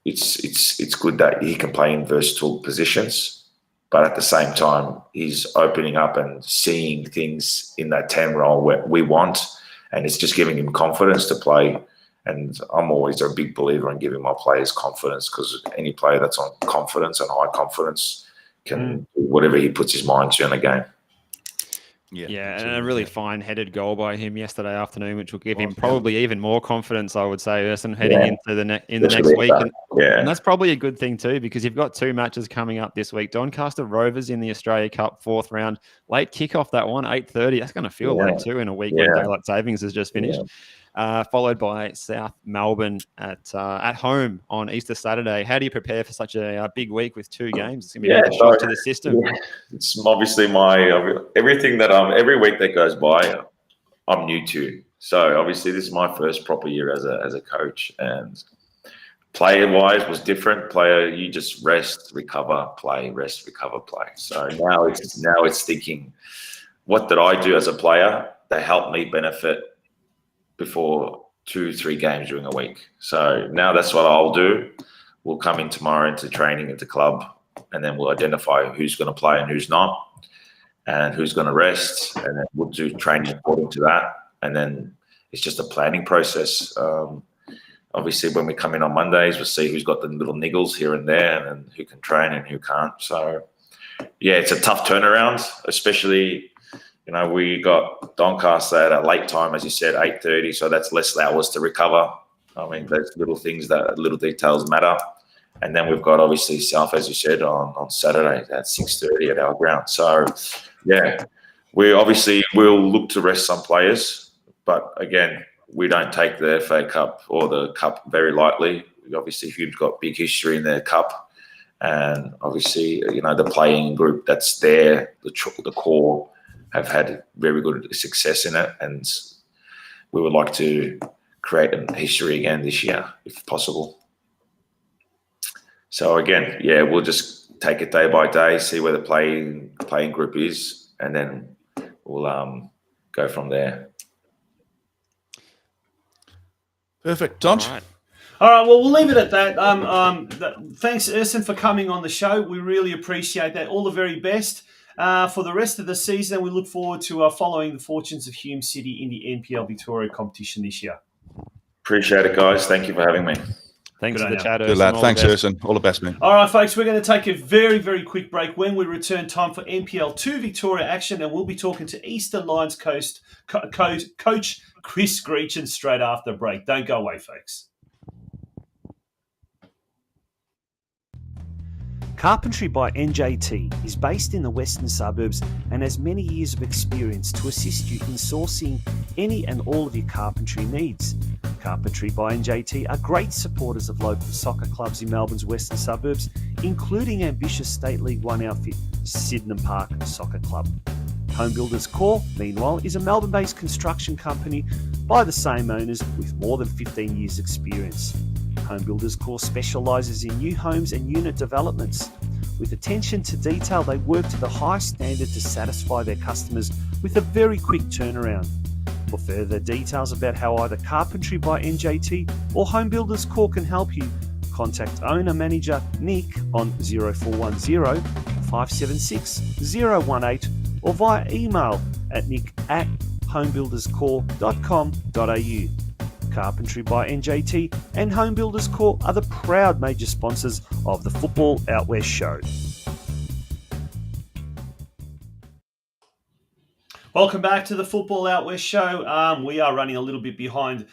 it's good that he can play in versatile positions, but at the same time, he's opening up and seeing things in that 10 role where we want, and it's just giving him confidence to play And I'm always a big believer in giving my players confidence, because any player that's on confidence and high confidence can do whatever he puts his mind to in a game. Yeah, and a really fine-headed goal by him yesterday afternoon, which will give him probably even more confidence, I would say, Urson, heading into the next week. And that's probably a good thing too, because you've got 2 matches coming up this week. Doncaster Rovers in the Australia Cup 4th round. Late kickoff, that one, 8:30. That's going to feel late too in a week when daylight savings has just finished. Followed by South Melbourne at home on Easter Saturday. How do you prepare for such a big week with 2 games? It's going to be a bit of a shock to the system. It's obviously everything that every week that goes by, I'm new to. So obviously this is my first proper year as a coach, and player-wise was different. Player, you just rest, recover, play, rest, recover, play. So now it's thinking, what did I do as a player that helped me benefit before 2-3 games during a week? So now that's what I'll do. We'll come in tomorrow into training at the club, and then we'll identify who's going to play and who's not, and who's going to rest, and then we'll do training according to that. And then it's just a planning process. Obviously, when we come in on Mondays, we'll see who's got the little niggles here and there, and who can train and who can't. So, yeah, it's a tough turnaround, especially, we got Doncaster at a late time, as you said, 8:30, so that's less hours to recover. I mean, there's little details matter. And then we've got, obviously, South, as you said, on Saturday at 6:30 at our ground. So, yeah, we'll look to rest some players. But, again, we don't take the FA Cup or the Cup very lightly. Obviously, Hugh's got big history in their Cup. And, obviously, the playing group that's there, the core, have had very good success in it, and we would like to create a history again this year, if possible. So again, we'll just take it day by day, see where the playing group is, and then we'll go from there. Perfect, Donch. All right, well, we'll leave it at that. Thanks, Urson, for coming on the show. We really appreciate that. All the very best for the rest of the season. We look forward to following the fortunes of Hume City in the NPL Victoria competition this year. Appreciate it, guys. Thank you for having me. Thanks for the chat, Good lad. Thanks, Urson. All the best, man. All right, folks, we're going to take a very, very quick break. When we return, time for NPL 2 Victoria action, and we'll be talking to Eastern Lions coach Chris Greachin straight after the break. Don't go away, folks. Carpentry by NJT is based in the western suburbs and has many years of experience to assist you in sourcing any and all of your carpentry needs. Carpentry by NJT are great supporters of local soccer clubs in Melbourne's western suburbs, including ambitious State League One outfit Sydenham Park Soccer Club. Home Builders Core, meanwhile, is a Melbourne-based construction company by the same owners with more than 15 years' experience. Home Builders Core specialises in new homes and unit developments. With attention to detail, they work to the highest standard to satisfy their customers with a very quick turnaround. For further details about how either Carpentry by NJT or Home Builders Core can help you, contact owner-manager Nick on 0410 576 018 or via email at nick@homebuilderscore.com.au. Carpentry by NJT and Home Builders Core are the proud major sponsors of the Football Out West show. Welcome back to the Football Out West show. We are running a little bit behind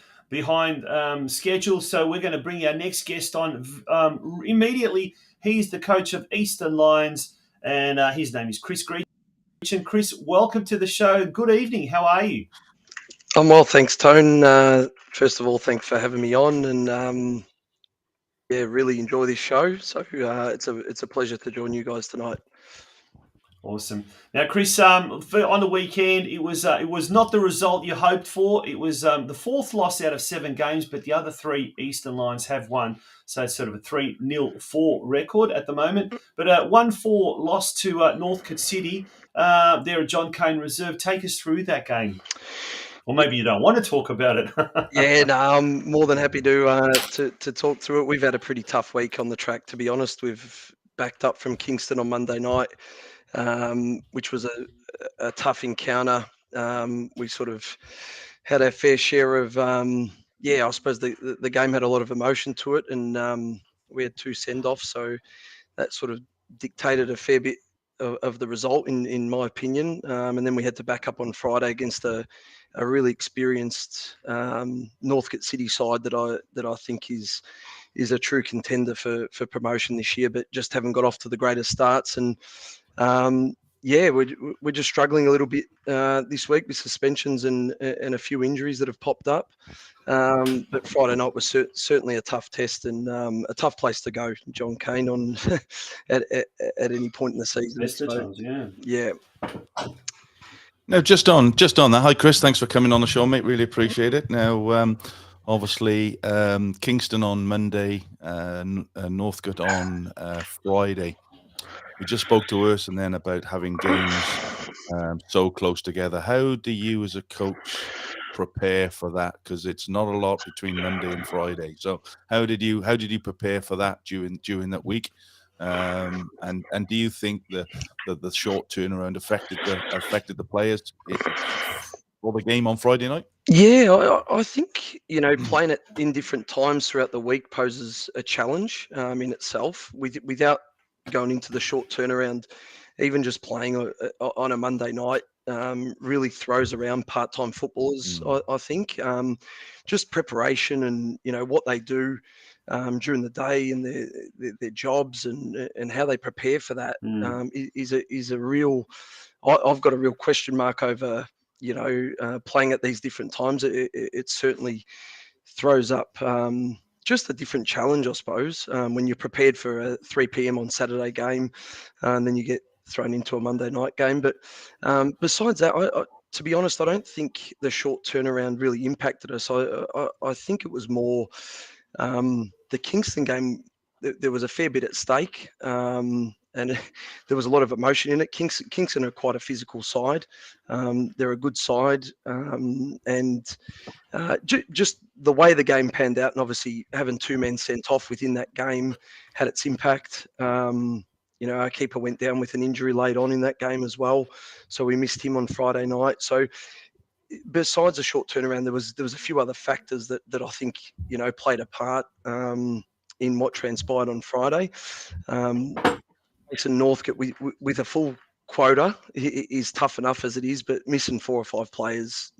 schedule, so we're going to bring our next guest on immediately. He's the coach of Eastern Lions, and his name is Chris Greachin. Chris, welcome to the show. Good evening. How are you? I'm well, thanks, Tone. First of all, thanks for having me on, and really enjoy this show. So it's a pleasure to join you guys tonight. Awesome. Now, Chris, on the weekend, it was not the result you hoped for. It was the fourth loss out of 7 games, but the other 3 Eastern Lions have won. So it's sort of a 3-0-4 record at the moment. But 1-4 loss to Northcote City. They're a John Cain reserve. Take us through that game. Or maybe you don't want to talk about it. I'm more than happy to talk through it. We've had a pretty tough week on the track, to be honest. We've backed up from Kingston on Monday night, which was a tough encounter. We sort of had our fair share of yeah, I suppose the game had a lot of emotion to it, and we had 2 send-offs, so that sort of dictated a fair bit of the result, in my opinion. And then we had to back up on Friday against a really experienced Northcote City side that I think is a true contender for promotion this year, but just haven't got off to the greatest starts. And yeah, we're just struggling a little bit this week with suspensions and a few injuries that have popped up. But Friday night was certainly a tough test and a tough place to go, John Cain, on at any point in the season. Best of times, Yeah. Now, just on that. Hi, Chris. Thanks for coming on the show, mate. Really appreciate it. Now, obviously, Kingston on Monday, Northcote on Friday. We just spoke to Urson then about having games so close together. How do you, as a coach, prepare for that? Because it's not a lot between Monday and Friday. So, how did you prepare for that during that week? And do you think the short turnaround affected the players for the game on Friday night? Yeah, I think, playing it in different times throughout the week poses a challenge in itself. Without going into the short turnaround, even just playing on a Monday night really throws around part-time footballers. I think just preparation and what they do during the day and their jobs and how they prepare for that is a real. I've got a real question mark over playing at these different times. It certainly throws up just a different challenge, I suppose, when you're prepared for a 3 p.m. on Saturday game, and then you get thrown into a Monday night game. But besides that, I, to be honest, I don't think the short turnaround really impacted us. I think it was more the Kingston game. There was a fair bit at stake, and there was a lot of emotion in it. Kingston are quite a physical side. They're a good side, and just the way the game panned out, and obviously having 2 men sent off within that game had its impact. Our keeper went down with an injury late on in that game as well, so we missed him on Friday night. So besides a short turnaround, there was a few other factors that I think played a part in what transpired on Friday. Northcote with a full quota is tough enough as it is, but missing 4 or 5 players,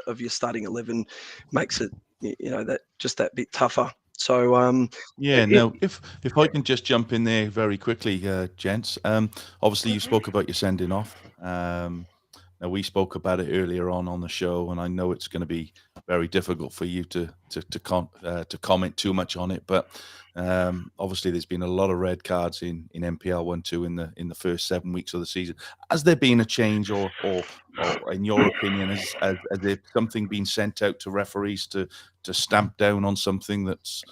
of your starting 11 makes it, that bit tougher. So now if I can just jump in there very quickly, gents. Obviously you spoke about your sending off. Now we spoke about it earlier on the show, and I know it's going to be very difficult for you to comment too much on it. But obviously, there's been a lot of red cards in NPL 1-2 in the first 7 weeks of the season. Has there been a change, or in your opinion, has there something been sent out to referees to stamp down on something that's,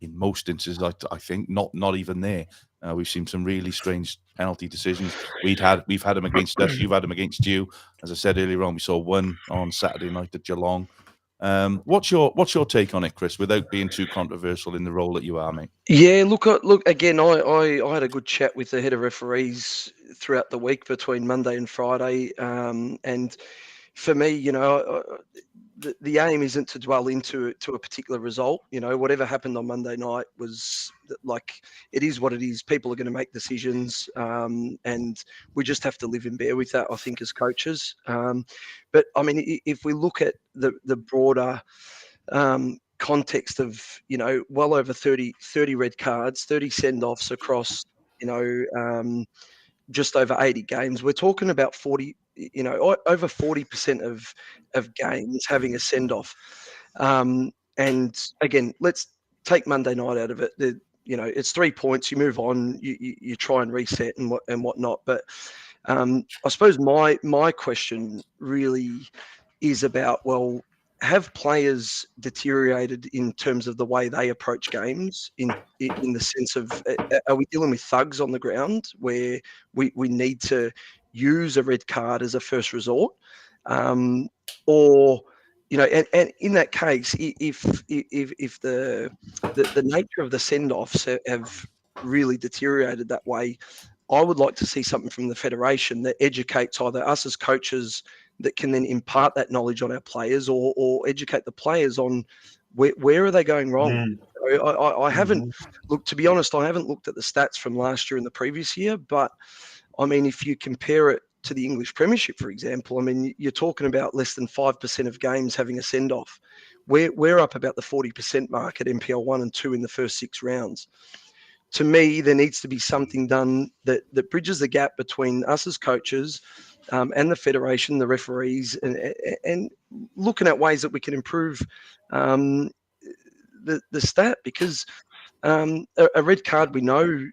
in most instances, I think not even there? We've seen some really strange penalty decisions. We've had them against us. You've had them against you. As I said earlier on, we saw one on Saturday night at Geelong. What's your take on it, Chris, without being too controversial in the role that you are, mate? Yeah, look again. I had a good chat with the head of referees throughout the week between Monday and Friday, and for me, the aim isn't to dwell into a particular result. Whatever happened on Monday night was it is what it is. People are going to make decisions, and we just have to live and bear with that, I think, as coaches. But I mean, if we look at the broader context of well over 30 red cards, 30 send-offs across just over 80 games, we're talking about 40. Over 40% of games having a send-off. And again, let's take Monday night out of it. It's 3 points. You move on. You try and reset and whatnot. But I suppose my question really is about, well, have players deteriorated in terms of the way they approach games? In the sense of, are we dealing with thugs on the ground where we need to use a red card as a first resort, or and in that case, if the nature of the send-offs have really deteriorated that way, I would like to see something from the federation that educates either us as coaches that can then impart that knowledge on our players or educate the players on where are they going wrong. I haven't looked, to be honest, I haven't looked at the stats from last year and the previous year, but I mean, if you compare it to the English Premiership, for example, I mean, you're talking about less than 5% of games having a send-off. We're up about the 40% mark at NPL 1 and 2 in the first 6 rounds. To me, there needs to be something done that bridges the gap between us as coaches and the federation, the referees, and looking at ways that we can improve the stat, because a red card, we know,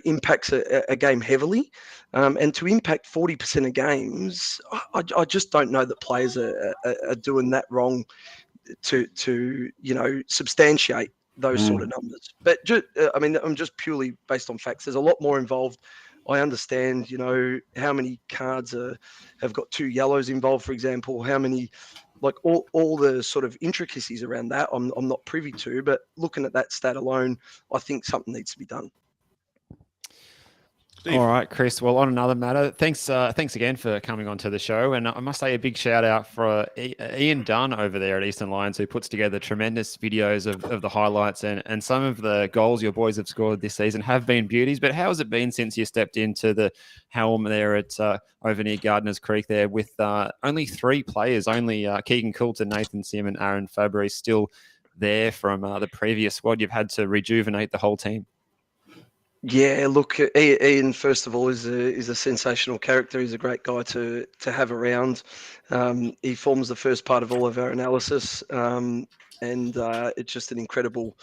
impacts a game heavily, and to impact 40% of games, I just don't know that players are doing that wrong to substantiate those sort of numbers. But I mean, I'm just purely based on facts. There's a lot more involved. I understand, how many cards have got 2 yellows involved, for example, how many, like all the sort of intricacies around that, I'm not privy to, but looking at that stat alone, I think something needs to be done. Steve. All right, Chris. Well, on another matter, thanks again for coming on to the show. And I must say a big shout out for Ian Dunn over there at Eastern Lions, who puts together tremendous videos of the highlights, and some of the goals your boys have scored this season have been beauties. But how has it been since you stepped into the helm there at over near Gardner's Creek there with only 3 players, only Keegan Coulter, Nathan Sim and Aaron Fabry still there from the previous squad? You've had to rejuvenate the whole team. Yeah, look, Ian, first of all, is a sensational character. He's a great guy to have around. He forms the first part of all of our analysis, and it's just an incredible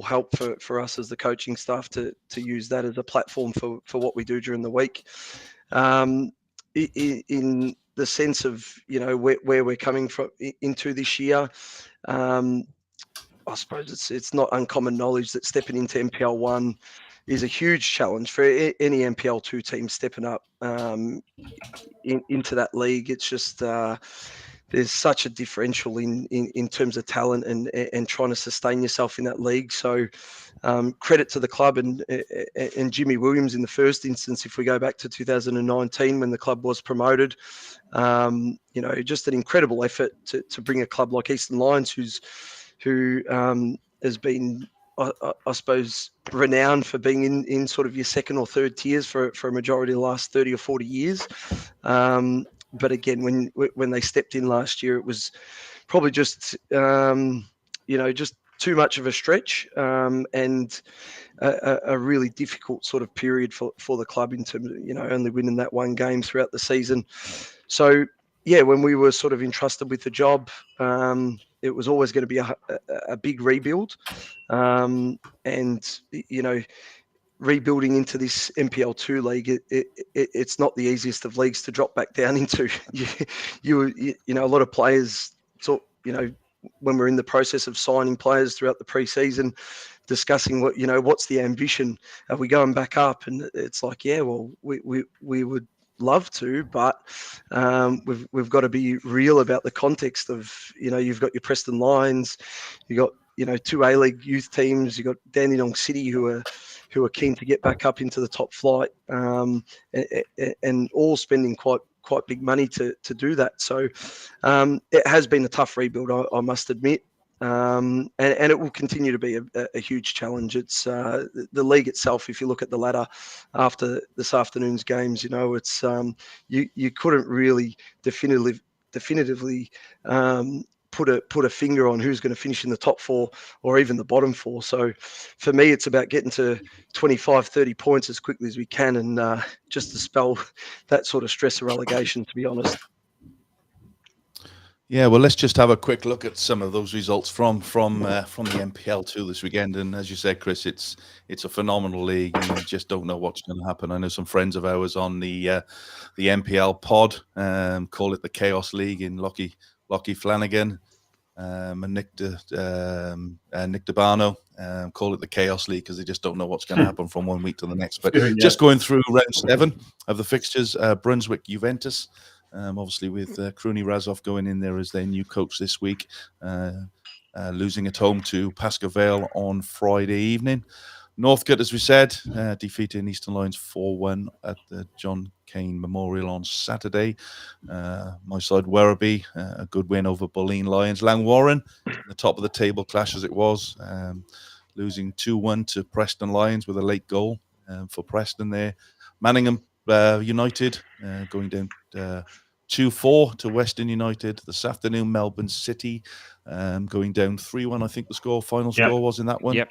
help for us as the coaching staff to use that as a platform for what we do during the week. In the sense of where we're coming from into this year, I suppose it's not uncommon knowledge that stepping into NPL 1 is a huge challenge for any NPL 2 team stepping up into that league. It's just there's such a differential in terms of talent and trying to sustain yourself in that league. So credit to the club and Jimmy Williams in the first instance. If we go back to 2019 when the club was promoted, just an incredible effort to bring a club like Eastern Lions, who has been, I suppose, renowned for being in sort of your second or third tiers for a majority of the last 30 or 40 years. But again, when they stepped in last year, it was probably just, just too much of a stretch and a really difficult sort of period for the club in terms of, only winning that 1 game throughout the season. So, yeah, when we were sort of entrusted with the job, it was always going to be a big rebuild. And, rebuilding into this NPL 2 league, it's not the easiest of leagues to drop back down into. A lot of players thought, when we're in the process of signing players throughout the preseason, discussing what's the ambition? Are we going back up? And it's like, yeah, well, we would love to, but we've got to be real about the context of, you've got your Preston Lions, you got 2 A-League youth teams, you got Dandenong City who are keen to get back up into the top flight, and all spending quite big money to do that. So it has been a tough rebuild, I must admit. And it will continue to be a huge challenge. It's the league itself. If you look at the ladder after this afternoon's games, it's you couldn't really definitively put a finger on who's going to finish in the top 4 or even the bottom 4. So for me, it's about getting to 25, 30 points as quickly as we can, and just dispel that sort of stress of relegation, to be honest. Yeah, well, let's just have a quick look at some of those results from the NPL 2 this weekend. And as you said, Chris, it's a phenomenal league. You just don't know what's going to happen. I know some friends of ours on the NPL pod call it the Chaos League in Lockie Flanagan and Nick DeBarno call it the Chaos League because they just don't know what's going to happen from one week to the next. But just going through round 7 of the fixtures, Brunswick Juventus. Obviously, with Kruni Razov going in there as their new coach this week, losing at home to Pascal Vale on Friday evening. Northcote, as we said, defeating Eastern Lions 4-1 at the John Cain Memorial on Saturday. My side, Werribee, a good win over Bulleen Lions. Langwarrin, the top of the table clash as it was, losing 2-1 to Preston Lions with a late goal for Preston there. Manningham United going down 2-4 to Western United. This afternoon, Melbourne City going down 3-1, I think the final score was in that one. Yep.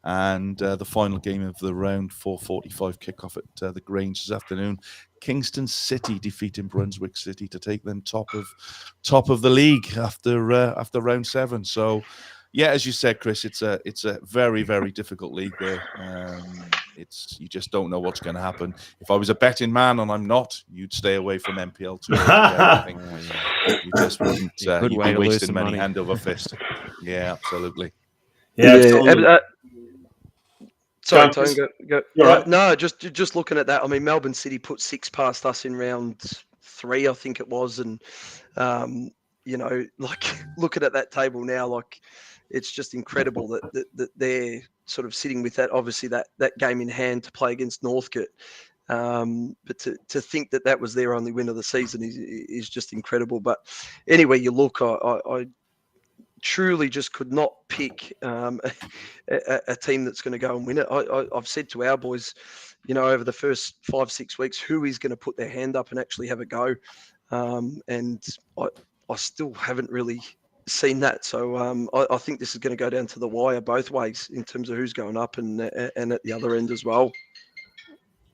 And the final game of the round, 4:45 kickoff at the Grange this afternoon. Kingston City defeating Brunswick City to take them top of the league after round 7. So, yeah, as you said, Chris, it's a very, very difficult league there. You just don't know what's going to happen. If I was a betting man, and I'm not, you'd stay away from MPL 2. I think you just wouldn't. Good You'd way be to lose wasting some money money. hand over fist. Yeah, absolutely. Yeah, absolutely. Sorry, Go on, Tone, go. You're right. No, just looking at that. I mean, Melbourne City put 6 past us in round 3, I think it was, and like looking at that table now, like it's just incredible that they're sort of sitting with that. Obviously, that game in hand to play against Northcote. But to think that was their only win of the season is just incredible. But anyway, you look, I truly just could not pick a team that's going to go and win it. I've said to our boys, over the first 5-6 weeks, who is going to put their hand up and actually have a go. And I still haven't really seen that. So I think this is going to go down to the wire both ways in terms of who's going up and at the other end as well.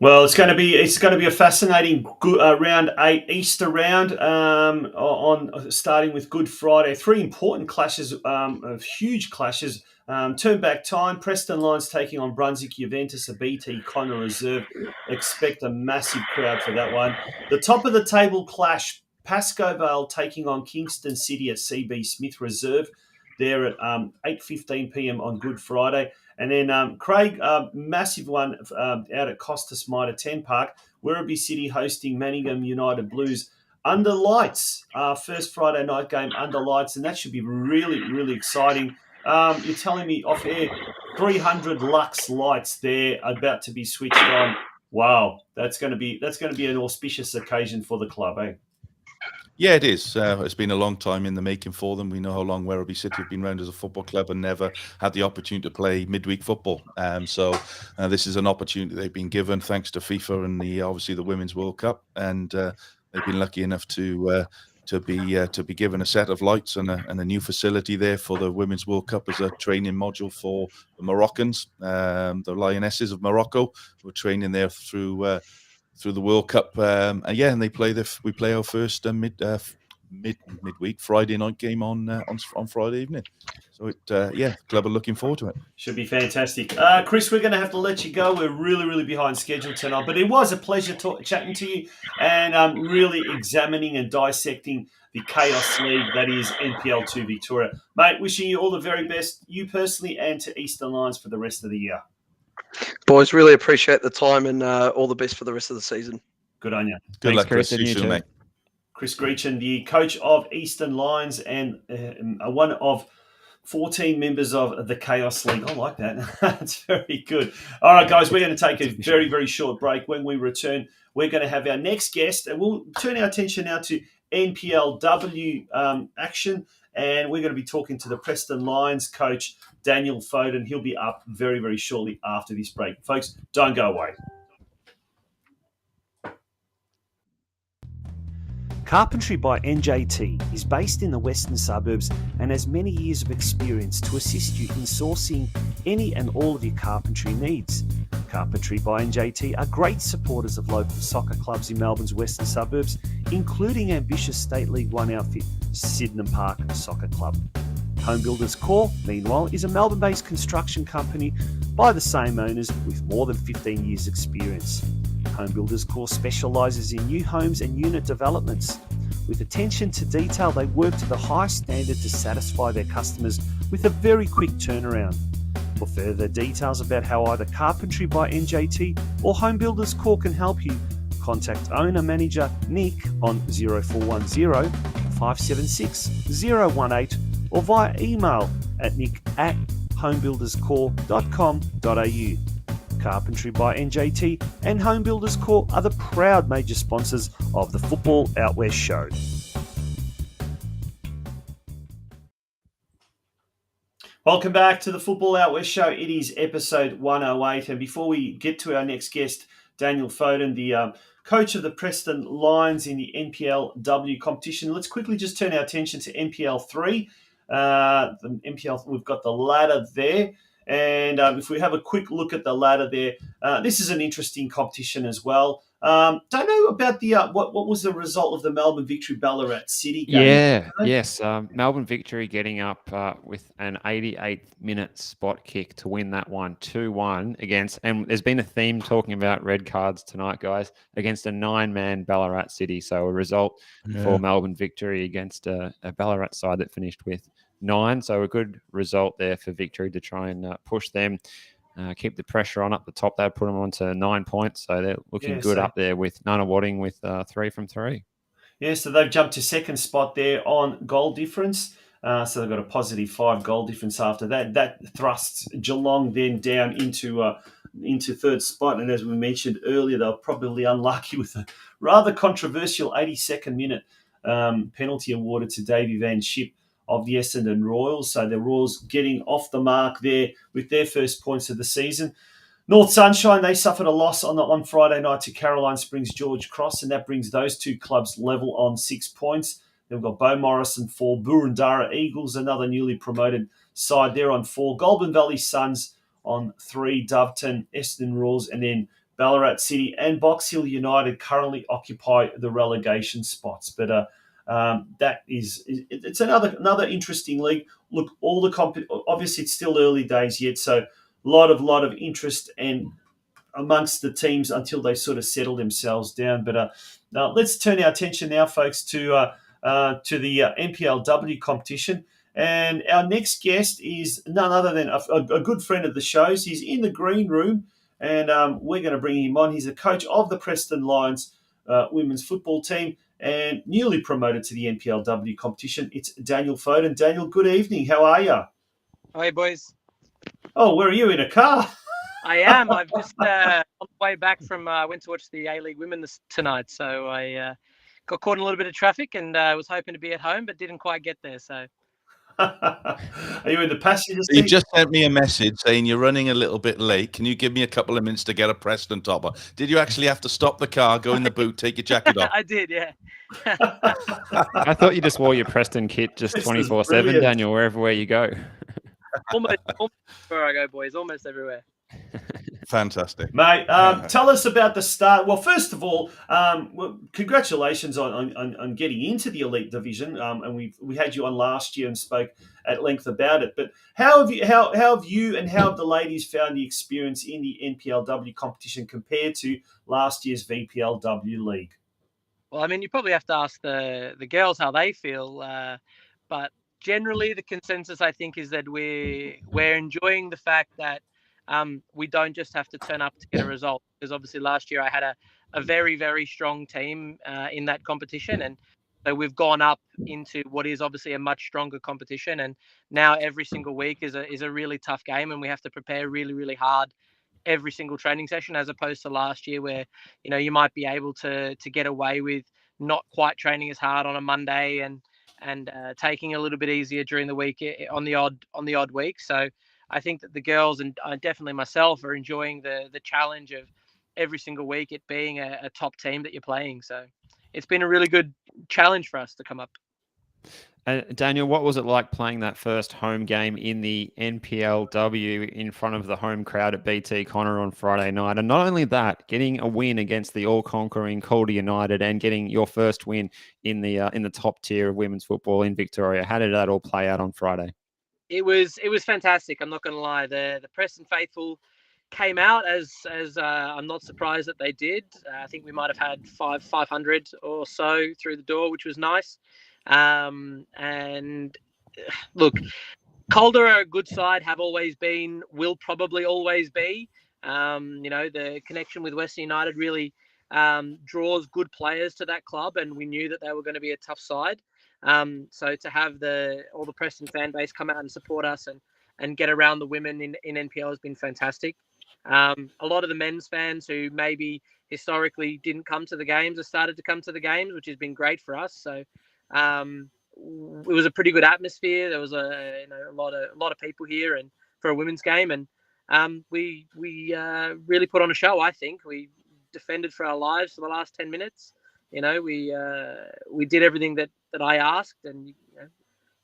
Well, it's going to be a fascinating round 8 Easter round on starting with Good Friday. 3 important clashes, of huge clashes. Turn back time. Preston Lions taking on Brunswick Juventus, a BT Connor reserve. Expect a massive crowd for that one. The top of the table clash. Pascoe Vale taking on Kingston City at CB Smith Reserve. They're at 8:15 p.m. on Good Friday. And then Craig, massive one out at Costas Mitre 10 Park. Werribee City hosting Manningham United Blues under lights. First Friday night game under lights, and that should be really, really exciting. You're telling me off air, 300 lux lights there about to be switched on. Wow, that's going to be an auspicious occasion for the club, eh? Yeah, it is. It's been a long time in the making for them. We know how long Werribee City have been around as a football club and never had the opportunity to play midweek football. So this is an opportunity they've been given thanks to FIFA and obviously the Women's World Cup, and they've been lucky enough to be given a set of lights and a new facility there for the Women's World Cup as a training module for the Moroccans, the Lionesses of Morocco, who are training there through the World Cup, and they play we play our first midweek Friday night game on Friday evening. So club are looking forward to it. Should be fantastic. Chris, we're going to have to let you go. We're really, really behind schedule tonight, but it was a pleasure chatting to you and really examining and dissecting the Chaos League that is NPL 2 Victoria. Mate, wishing you all the very best, you personally and to Eastern Lions for the rest of the year. Boys, really appreciate the time and all the best for the rest of the season. Good on you. Good luck, Chris. Chris. See you soon, mate. Chris Greachin, the coach of Eastern Lions and one of 14 members of the Chaos League. I like that. That's very good. All right, guys, we're going to take a very, very short break. When we return, we're going to have our next guest, and we'll turn our attention now to NPLW action, and we're going to be talking to the Preston Lions coach, Daniel Foden. He'll be up very, very shortly after this break. Folks, don't go away. Carpentry by NJT is based in the western suburbs and has many years of experience to assist you in sourcing any and all of your carpentry needs. Carpentry by NJT are great supporters of local soccer clubs in Melbourne's western suburbs, including ambitious State League 1 outfit Sydenham Park Soccer Club. Home Builders Core, meanwhile, is a Melbourne-based construction company by the same owners with more than 15 years' experience. Home Builders Core specialises in new homes and unit developments. With attention to detail, they work to the highest standard to satisfy their customers with a very quick turnaround. For further details about how either Carpentry by NJT or Home Builders Core can help you, contact owner-manager Nick on 0410 576 018 or via email at nick@homebuilderscore.com.au. Carpentry by NJT, and Home Builders Corp are the proud major sponsors of the Football Out West show. Welcome back to the Football Out West show. It is episode 108. And before we get to our next guest, Daniel Foden, the coach of the Preston Lions in the NPLW competition, let's quickly just turn our attention to NPL 3. The NPL, we've got the ladder there. And if we have a quick look at the ladder there, this is an interesting competition as well. Don't know about the what was the result of the Melbourne Victory Ballarat City game? Yes. Melbourne Victory getting up with an 88th minute spot kick to win that one 2-1 against, and there's been a theme talking about red cards tonight, guys, against a 9-man Ballarat City. So a result for Melbourne Victory against a Ballarat side that finished with 9. So a good result there for Victory to try and push them. Keep the pressure on up the top. They put them on to 9 points. So they're looking good up there with Nunawading with 3 from 3. Yeah, so they've jumped to second spot there on goal difference. So they've got a positive 5 goal difference after that. That thrusts Geelong then down into third spot. And as we mentioned earlier, they were probably unlucky with a rather controversial 82nd minute penalty awarded to Davey Van Schip of the Essendon Royals. So the Royals getting off the mark there with their first points of the season. North Sunshine, they suffered a loss on Friday night to Caroline Springs George Cross, and that brings those two clubs level on 6 points. Then we've got Beau Morrison 4, Burundara Eagles, another newly promoted side there on 4. Goulburn Valley Suns on 3, Doveton, Essendon Royals, and then Ballarat City and Box Hill United currently occupy the relegation spots. But it's another interesting league. Look, obviously it's still early days yet, so a lot of interest and amongst the teams until they sort of settle themselves down. But now let's turn our attention now, folks, to the NPLW competition. And our next guest is none other than a good friend of the show's. He's in the green room, and we're going to bring him on. He's a coach of the Preston Lions women's football team and newly promoted to the NPLW competition. It's Daniel Foden. Daniel, good evening. How are you? Hi, boys. Oh, where are you? In a car? I am. I've just on the way back from went to watch the A-League women tonight, so I got caught in a little bit of traffic and was hoping to be at home, but didn't quite get there. So, are you in the passenger seat? You just sent me a message saying you're running a little bit late. Can you give me a couple of minutes to get a Preston topper? Did you actually have to stop the car, go in the boot, take your jacket off? I did, yeah. I thought you just wore your Preston kit just 24/7, Daniel, wherever you go. almost where I go, boys. Almost everywhere. Fantastic, mate. Tell us about the start. Well, first of all, congratulations on getting into the elite division. And we had you on last year and spoke at length about it. But how have you and the ladies found the experience in the NPLW competition compared to last year's VPLW league? Well, I mean, you probably have to ask the girls how they feel, but generally the consensus, I think, is that we're enjoying the fact that we don't just have to turn up to get a result, because obviously last year I had a very, very strong team in that competition, and so we've gone up into what is obviously a much stronger competition, and now every single week is a really tough game, and we have to prepare really, really hard every single training session, as opposed to last year where you might be able to get away with not quite training as hard on a Monday and taking a little bit easier during the week on the odd week. So I think that the girls and definitely myself are enjoying the challenge of every single week it being a top team that you're playing. So it's been a really good challenge for us to come up. Daniel, what was it like playing that first home game in the NPLW in front of the home crowd at BT Connor on Friday night? And not only that, getting a win against the all-conquering Calder United and getting your first win in the top tier of women's football in Victoria. How did that all play out on Friday? It was fantastic. I'm not going to lie. The Preston faithful came out as I'm not surprised that they did. I think we might have had 500 or so through the door, which was nice. And look, Calder are a good side, have always been, will probably always be. The connection with Western United really draws good players to that club, and we knew that they were going to be a tough side. So to have all the Preston fan base come out and support us and get around the women in NPL has been fantastic. A lot of the men's fans who maybe historically didn't come to the games have started to come to the games, which has been great for us. So it was a pretty good atmosphere. There was a lot of people here and for a women's game, and we really put on a show. I think we defended for our lives for the last 10 minutes. We did everything that I asked, and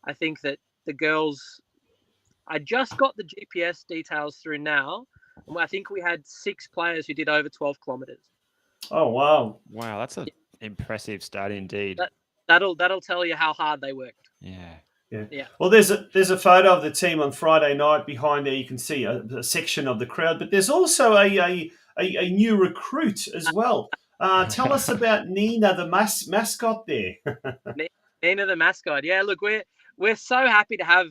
I think that the girls. I just got the GPS details through now. And I think we had 6 players who did over 12 kilometers. Oh wow! Wow, that's an impressive stat indeed. That'll tell you how hard they worked. Yeah. Well, there's a photo of the team on Friday night. Behind there, you can see a section of the crowd, but there's also a new recruit as well. Tell us about Nina, the mascot there. Nina, the mascot. Yeah, look, we're so happy to have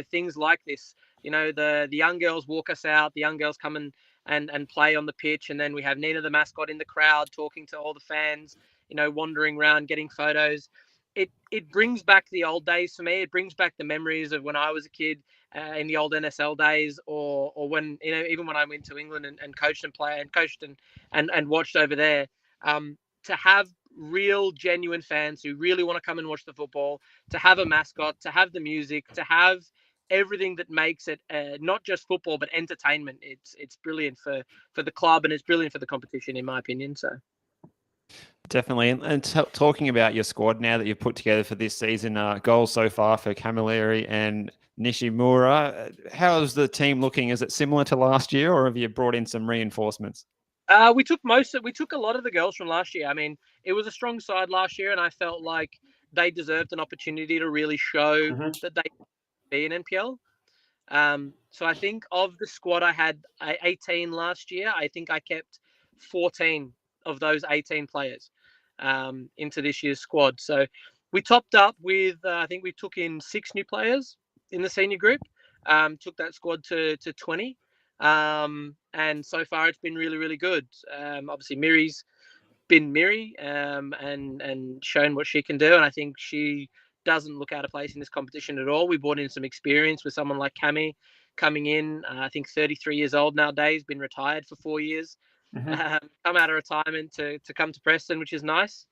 things like this. The young girls walk us out. The young girls come and play on the pitch, and then we have Nina, the mascot, in the crowd talking to all the fans. Wandering around, getting photos. It brings back the old days for me. It brings back the memories of when I was a kid in the old NSL days, or when even when I went to England and coached and watched over there. To have real, genuine fans who really want to come and watch the football, to have a mascot, to have the music, to have everything that makes it not just football but entertainment. It's brilliant for the club, and it's brilliant for the competition, in my opinion. So. Definitely. And talking about your squad now that you've put together for this season, goals so far for Camilleri and Nishimura, how is the team looking? Is it similar to last year, or have you brought in some reinforcements? We took a lot of the girls from last year. I mean, it was a strong side last year, and I felt like they deserved an opportunity to really show that they could be in NPL. So I think of the squad I had 18 last year, I think I kept 14 of those 18 players into this year's squad. So we topped up with, I think we took in 6 new players in the senior group, took that squad to 20. And so far it's been really, really good. Obviously Miri's been Miri and shown what she can do. And I think she doesn't look out of place in this competition at all. We brought in some experience with someone like Cami coming in, I think 33 years old nowadays, been retired for 4 years. Come out of retirement to come to Preston, which is nice.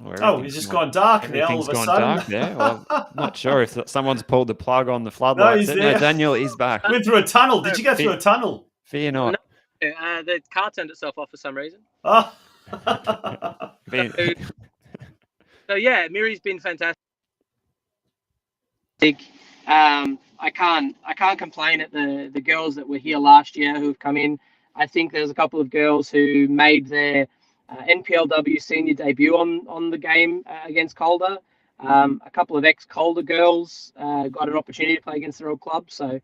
It's just gone dark now all of a sudden. Dark there. Well, I'm not sure if someone's pulled the plug on the floodlights. No, Daniel is back. Went through a tunnel. Did you go through a tunnel? Fear not. No, the car turned itself off for some reason. Oh. So yeah, Miri's been fantastic. I can't complain at the girls that were here last year who have come in. I think there's a couple of girls who made their NPLW senior debut on the game against Calder. A couple of ex-Calder girls got an opportunity to play against their old club. So,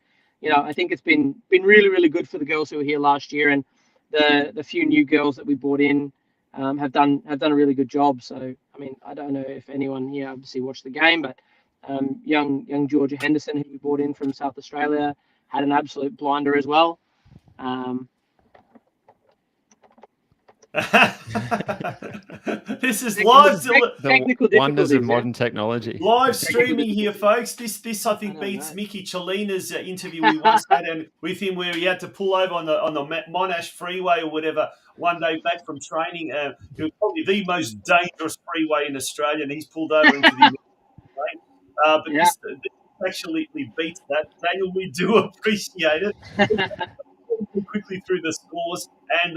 I think it's been really, really good for the girls who were here last year, and the few new girls that we brought in have done a really good job. So, I mean, I don't know if anyone here obviously watched the game, but young Georgia Henderson, who we brought in from South Australia, had an absolute blinder as well. This is live. The wonders of modern technology. Live streaming here, folks. This I think beats Mickey Cellina's interview we once had and with him, where he had to pull over on the Monash Freeway or whatever one day back from training. It was probably the most dangerous freeway in Australia, and he's pulled over into the. This actually beats that. Daniel, we do appreciate it. Quickly through the scores and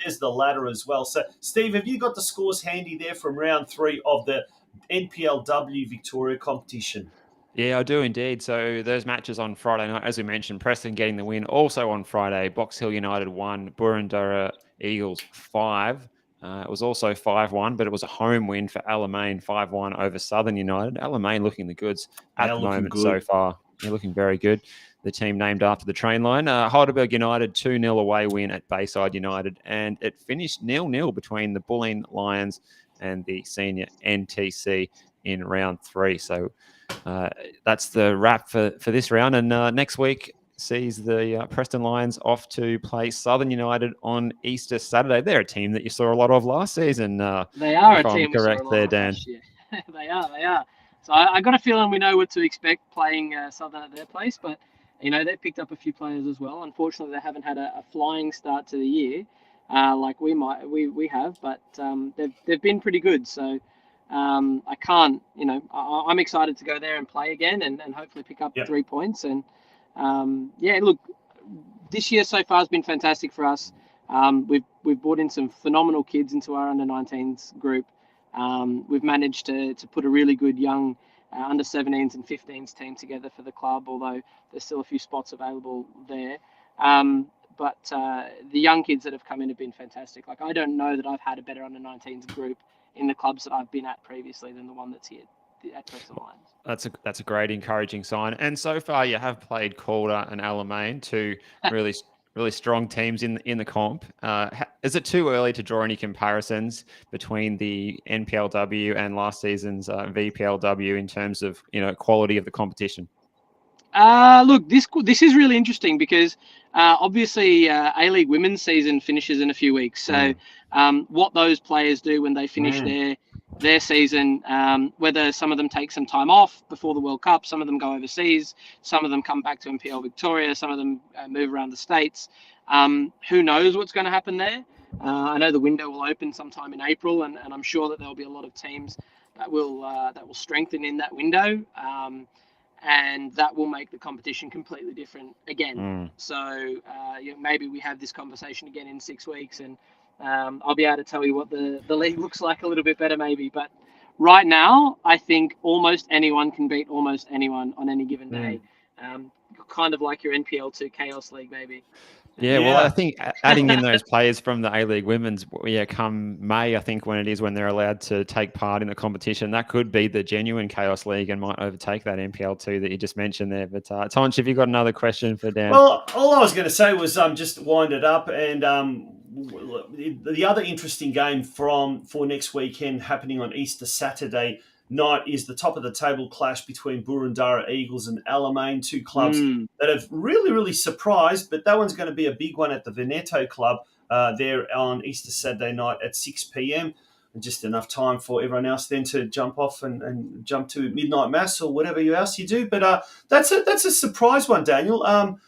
there's the ladder as well. So, Steve, have you got the scores handy there from round 3 of the NPLW Victoria competition? Yeah, I do indeed. So those matches on Friday night, as we mentioned, Preston getting the win. Also on Friday, Box Hill United 1, Burundurra Eagles 5. It was also 5-1, but it was a home win for Alamein, 5-1 over Southern United. Alamein looking the goods at the moment so far. They're looking very good. The team named after the train line. Heidelberg United 2-0 away win at Bayside United, and it finished 0-0 between the Bulleen Lions and the senior NTC in round 3. So that's the wrap for this round. And next week sees the Preston Lions off to play Southern United on Easter Saturday. They're a team that you saw a lot of last season. They are a team. Correct there, Dan. They are. So I got a feeling we know what to expect playing Southern at their place, but they've picked up a few players as well. Unfortunately, they haven't had a flying start to the year like we have, but they've been pretty good. So I can't, I'm excited to go there and play again and hopefully pick up 3 points. And look, this year so far has been fantastic for us. We've brought in some phenomenal kids into our under-19s group. We've managed to put a really good young under-17s and 15s team together for the club, although there's still a few spots available there. But the young kids that have come in have been fantastic. Like, I don't know that I've had a better under-19s group in the clubs that I've been at previously than the one that's here at Preston Lions. That's a great encouraging sign. And so far, you have played Calder and Alamein, two really strong teams in the comp. Is it too early to draw any comparisons between the NPLW and last season's VPLW in terms of quality of the competition? Look, this is really interesting because obviously A-League women's season finishes in a few weeks. So what those players do when they finish their season, whether some of them take some time off before the World Cup, some of them go overseas, some of them come back to NPL Victoria, some of them move around the States. Who knows what's going to happen there? I know the window will open sometime in April, and I'm sure that there'll be a lot of teams that will strengthen in that window. And that will make the competition completely different again. So maybe we have this conversation again in 6 weeks, and I'll be able to tell you what the league looks like a little bit better maybe. But right now, I think almost anyone can beat almost anyone on any given day. Kind of like your NPL2 Chaos League maybe. Yeah, well, I think adding in those players from the A-League Women's, come May, I think when they're allowed to take part in the competition, that could be the genuine Chaos League and might overtake that NPL2 that you just mentioned there. But Tonch, have you got another question for Dan? Well, all I was going to say was just wind it up. And the other interesting game for next weekend happening on Easter Saturday night is the top of the table clash between Boroondara Eagles and Alamein, two clubs that have really, really surprised, but that one's going to be a big one at the Veneto Club there on Easter Saturday night at 6 p.m. And just enough time for everyone else then to jump off and jump to midnight mass or whatever else you do. But that's a surprise one, Daniel.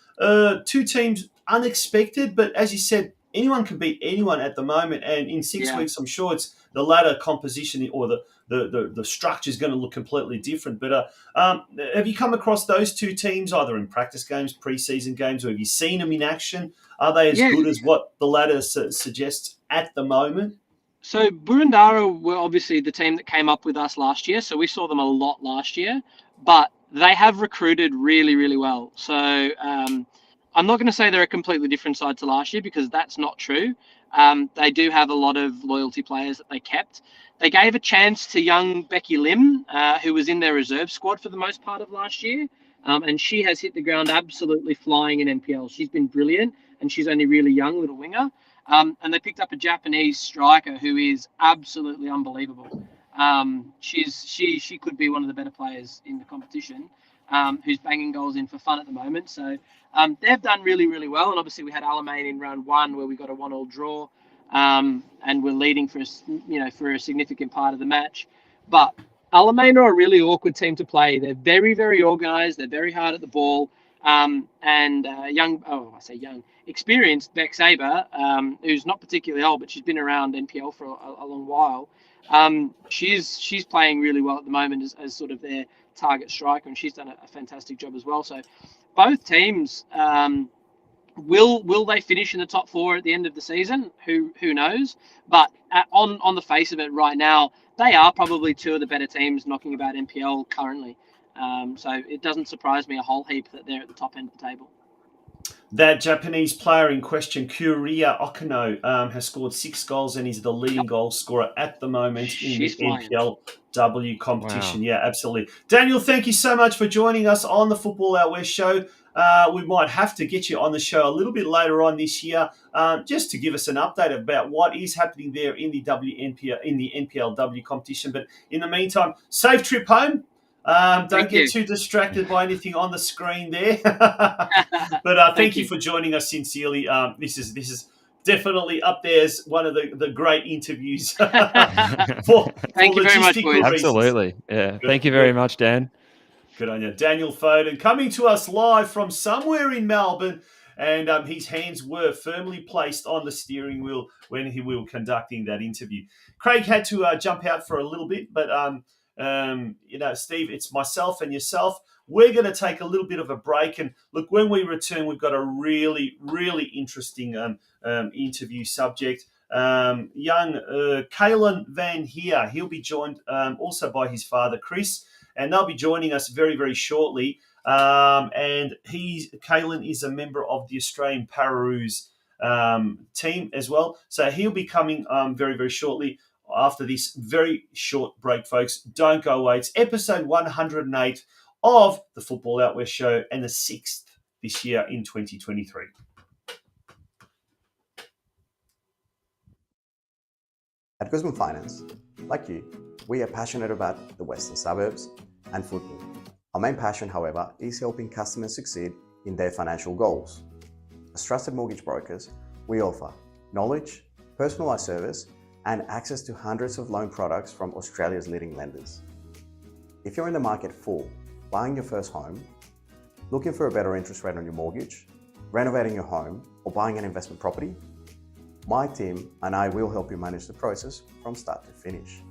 Two teams unexpected, but as you said, anyone can beat anyone at the moment. And in 6 weeks, I'm sure it's the ladder composition or the structure is going to look completely different. But have you come across those two teams either in practice games, preseason games, or have you seen them in action? Are they as good as what the ladder suggests at the moment? So Boroondara were obviously the team that came up with us last year, so we saw them a lot last year, but they have recruited really, really well. So I'm not going to say they're a completely different side to last year because that's not true. They do have a lot of loyalty players that they kept. They gave a chance to young Becky Lim, who was in their reserve squad for the most part of last year. And she has hit the ground absolutely flying in NPL. She's been brilliant, and she's only really young, little winger. And they picked up a Japanese striker who is absolutely unbelievable. She could be one of the better players in the competition, who's banging goals in for fun at the moment. So they've done really, really well. And obviously we had Alamein in round one where we got a 1-1 draw. And we're leading for a significant part of the match. But Alamein are a really awkward team to play. They're very, very organised. They're very hard at the ball. Experienced Beck Saber, who's not particularly old, but she's been around NPL for a long while. She's playing really well at the moment as sort of their target striker, and she's done a fantastic job as well. So both teams. Will they finish in the top four at the end of the season? Who knows? But on the face of it right now, they are probably two of the better teams knocking about NPL currently. So it doesn't surprise me a whole heap that they're at the top end of the table. That Japanese player in question, Kuriya Okino, has scored 6 goals and is the leading goal scorer at the moment in the NPLW competition. Wow. Yeah, absolutely. Daniel, thank you so much for joining us on the Football Out West show. We might have to get you on the show a little bit later on this year, just to give us an update about what is happening there in the NPLW competition. But in the meantime, safe trip home. Don't get too distracted by anything on the screen there. But thank you for joining us sincerely. This is definitely up there as one of the great interviews. for Thank you very much, logistical boys. reasons. Absolutely. Yeah. Good, Thank you very good. much, Dan. Good on you. Daniel Foden coming to us live from somewhere in Melbourne, and his hands were firmly placed on the steering wheel when we were conducting that interview. Craig had to jump out for a little bit, but Steve, it's myself and yourself. We're going to take a little bit of a break, and look, when we return, we've got a really, really interesting interview subject. Young Kalen Van Heer, he'll be joined also by his father, Chris, and they'll be joining us very, very shortly. And Kalen is a member of the Australian Pararoos team as well. So he'll be coming very, very shortly after this very short break, folks. Don't go away. It's episode 108 of the Football Out West Show, and the 6th this year in 2023. At Guzman Finance, like you, we are passionate about the Western Suburbs and football. Our main passion, however, is helping customers succeed in their financial goals. As trusted mortgage brokers, we offer knowledge, personalised service, and access to hundreds of loan products from Australia's leading lenders. If you're in the market for buying your first home, looking for a better interest rate on your mortgage, renovating your home, or buying an investment property, my team and I will help you manage the process from start to finish.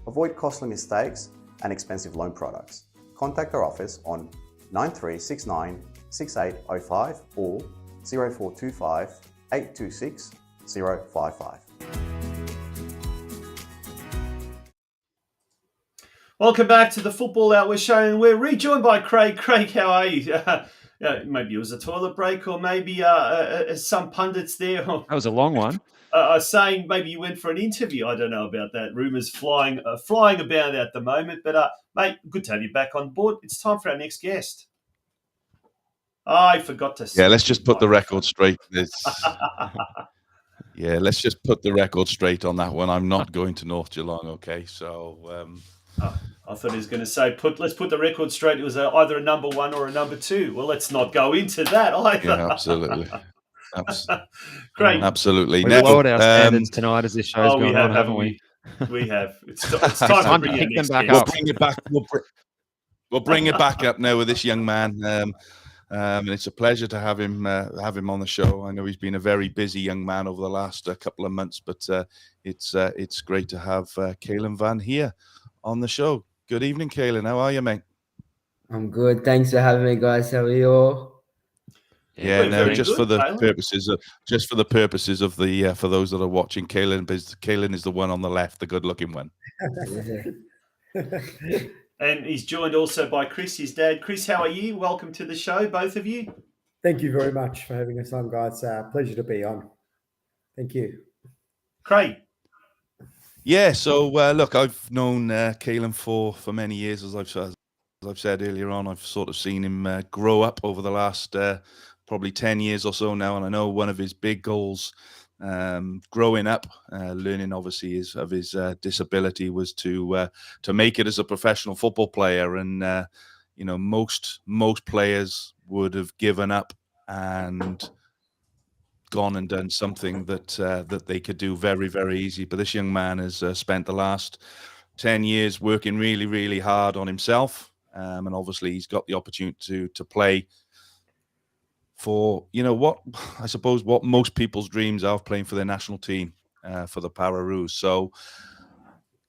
Avoid costly mistakes and expensive loan products. Contact our office on 9369 6805 or 0425 826 055. Welcome back to the Football Out West Show, and we're rejoined by Craig. Craig, how are you? Maybe it was a toilet break, or maybe some pundits there That was a long one. are saying maybe you went for an interview. I don't know about that. Rumours flying about at the moment. But, mate, good to have you back on board. It's time for our next guest. I forgot to say. Yeah, let's just put the record straight. Yeah, let's just put the record straight on that one. I'm not going to North Geelong, okay? So... I thought he was going to say, let's put the record straight. It was either a number 1 or a number 2. Well, let's not go into that either. Yeah, absolutely. Great. Absolutely. We've lowered our standards tonight as this show's gone on, haven't we? We have. It's time to pick them back We'll up. bring it back. We'll bring it back up now with this young man. And it's a pleasure to have him on the show. I know he's been a very busy young man over the last couple of months, but it's great to have Kalen Van Heer on the show. Good evening, Kalen. How are you, mate? I'm good. Thanks for having me, guys. How are you all? Yeah, no, very just good, for the Kalen. purposes of the for those that are watching, Kalen is the one on the left, the good-looking one. And he's joined also by Chris, his dad. Chris, how are you? Welcome to the show, both of you. Thank you very much for having us on, guys. Pleasure to be on. Thank you. Craig. Yeah, so look, I've known Kalen for many years, as I've said earlier on. I've sort of seen him grow up over the last probably 10 years or so now, and I know one of his big goals growing up, learning obviously of his disability, was to make it as a professional football player. And most players would have given up and gone and done something that they could do very, very easy. But this young man has spent the last 10 years working really, really hard on himself. And obviously he's got the opportunity to play for, what most people's dreams are, of playing for their national team, for the Pararoos. So,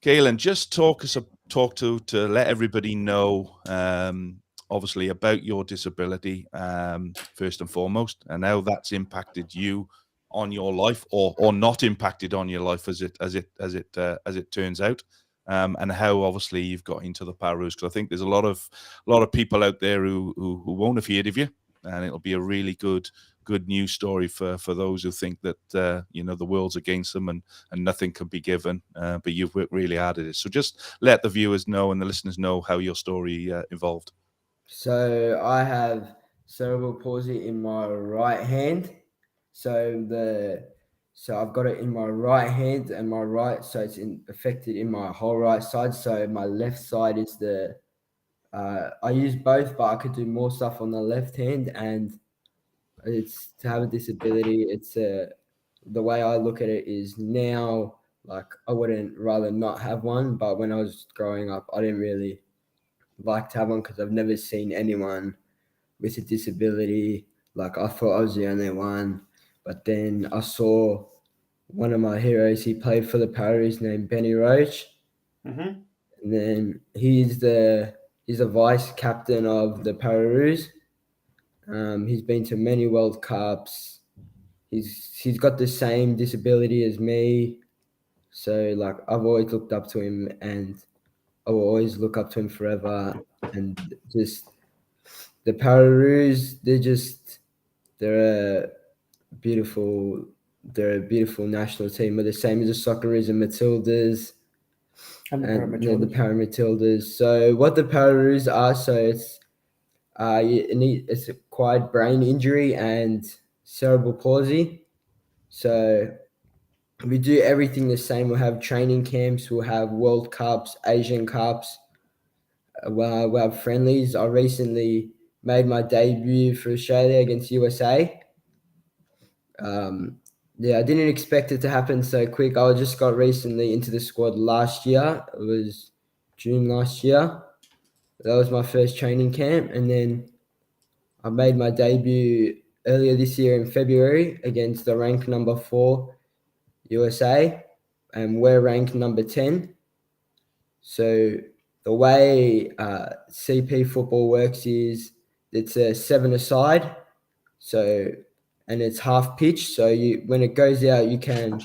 Kalen, just talk to let everybody know, obviously, about your disability, first and foremost, and how that's impacted you on your life, or not impacted on your life as it turns out, and how obviously you've got into the Pararoos. Because I think there's a lot of people out there who won't have heard of you, and it'll be a really good news story for those who think that the world's against them and nothing can be given. But you've worked really hard at it. So just let the viewers know and the listeners know how your story evolved. So I have cerebral palsy in my right hand. So I've got it in my right hand and my right, so it's affected in my whole right side. So my left side is I use both, but I could do more stuff on the left hand. And it's to have a disability, it's a the way I look at it is now, like, I wouldn't rather not have one, but when I was growing up, I didn't really like to have one because I've never seen anyone with a disability. Like, I thought I was the only one, but then I saw one of my heroes. He played for the Pararoos, named Benny Roach, Mm-hmm. and then he's the vice captain of the Pararoos. He's been to many World Cups. He's got the same disability as me, so like I've always looked up to him, and I will always look up to him forever. And just the Pararoos, they're a beautiful national team. They're the same as the Socceroos and Matildas. And the And the Paramatildas. Paramatildas. So what the Pararoos are, so it's acquired brain injury and cerebral palsy. So we do everything the same. We'll have training camps. We'll have World Cups, Asian Cups. We'll have friendlies. I recently made my debut for Australia against USA. I didn't expect it to happen so quick. I just got recently into the squad last year. It was June last year. That was my first training camp. And then I made my debut earlier this year in February against the ranked number 4 USA. And we're ranked number 10. So the way CP football works is it's a 7-a-side. So, and it's half pitch. So when it goes out, you can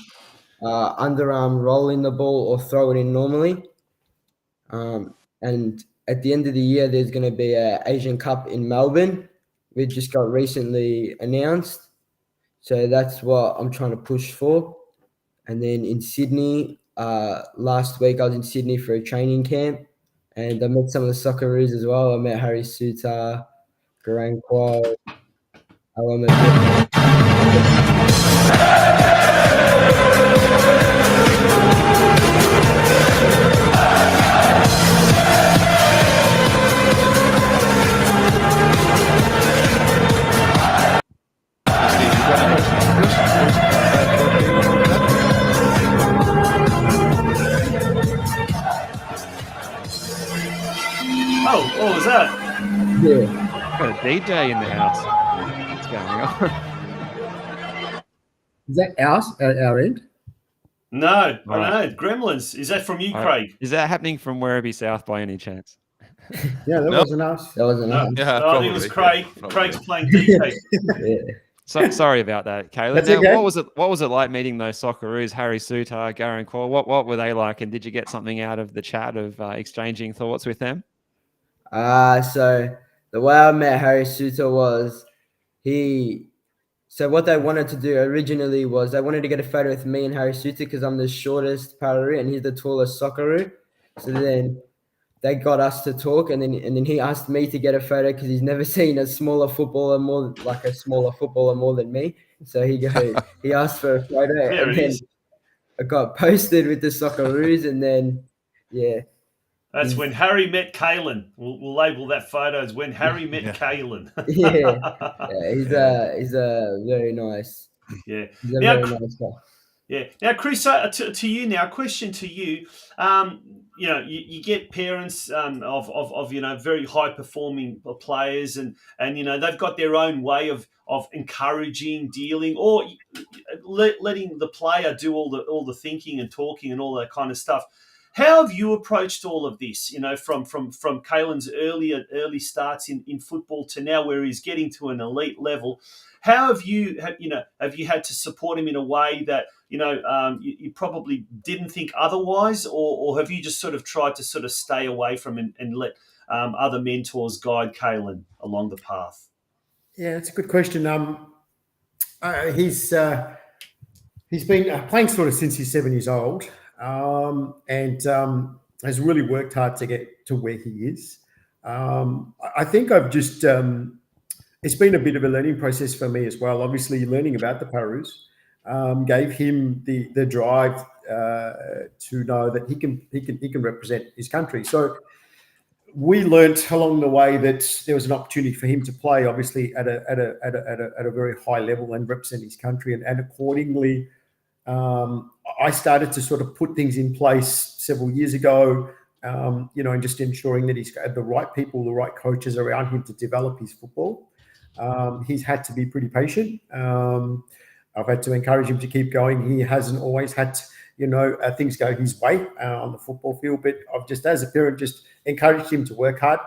underarm roll in the ball or throw it in normally. And at the end of the year, there's going to be an Asian Cup in Melbourne. We just got recently announced. So that's what I'm trying to push for. And then in Sydney, last week I was in Sydney for a training camp, and I met some of the Socceroos as well. I met Harry Suter, Garang Kuo, Oh, what was that? Yeah. Got a DJ in the house. What's going on? Is that our end? No, I don't Right. know. Gremlins. Is that from you, All right. Craig? Is that happening from Werribee South by any chance? Yeah, that No. wasn't us. That wasn't No. us. Yeah, No, I think it was probably, Craig. yeah, probably. Craig's playing DJ. Yeah. So, sorry about that, Caleb. That's Now, okay. what was it like meeting those Socceroos, Harry Suter, Garang Kuo? What were they like, and did you get something out of the chat of exchanging thoughts with them? So the way I met Harry Suter was so what they wanted to do originally was they wanted to get a photo with me and Harry Suter because I'm the shortest Pararoo and he's the tallest Socceroo. So then they got us to talk, and then he asked me to get a photo because he's never seen a smaller footballer more than me. So he asked for a photo, There and it then is. I got posted with the Socceroos, and then That's when Harry met Kalen. We'll label that photo as when Harry met Yeah. Kalen. he's a very nice. Yeah. He's a Now, very nice guy. Yeah. Now, Chris, to you now, question to you. You get parents of very high performing players, and they've got their own way of encouraging, dealing, or letting the player do all the thinking and talking and all that kind of stuff. How have you approached all of this? From Kalen's early starts in football to now, where he's getting to an elite level. How have you had to support him in a way that you probably didn't think otherwise, or have you just sort of tried to sort of stay away from and let other mentors guide Kalen along the path? Yeah, that's a good question. He's been playing sort of since he's 7 years old, and has really worked hard to get to where he is. I think I've just it's been a bit of a learning process for me as well. Obviously, learning about the Pararoos gave him the drive to know that he can represent his country. So we learnt along the way that there was an opportunity for him to play, obviously at a very high level and represent his country, and accordingly, I started to sort of put things in place several years ago, and just ensuring that he's got the right people, the right coaches around him to develop his football. He's had to be pretty patient. I've had to encourage him to keep going. He hasn't always had things go his way on the football field, but I've just, as a parent, just encouraged him to work hard,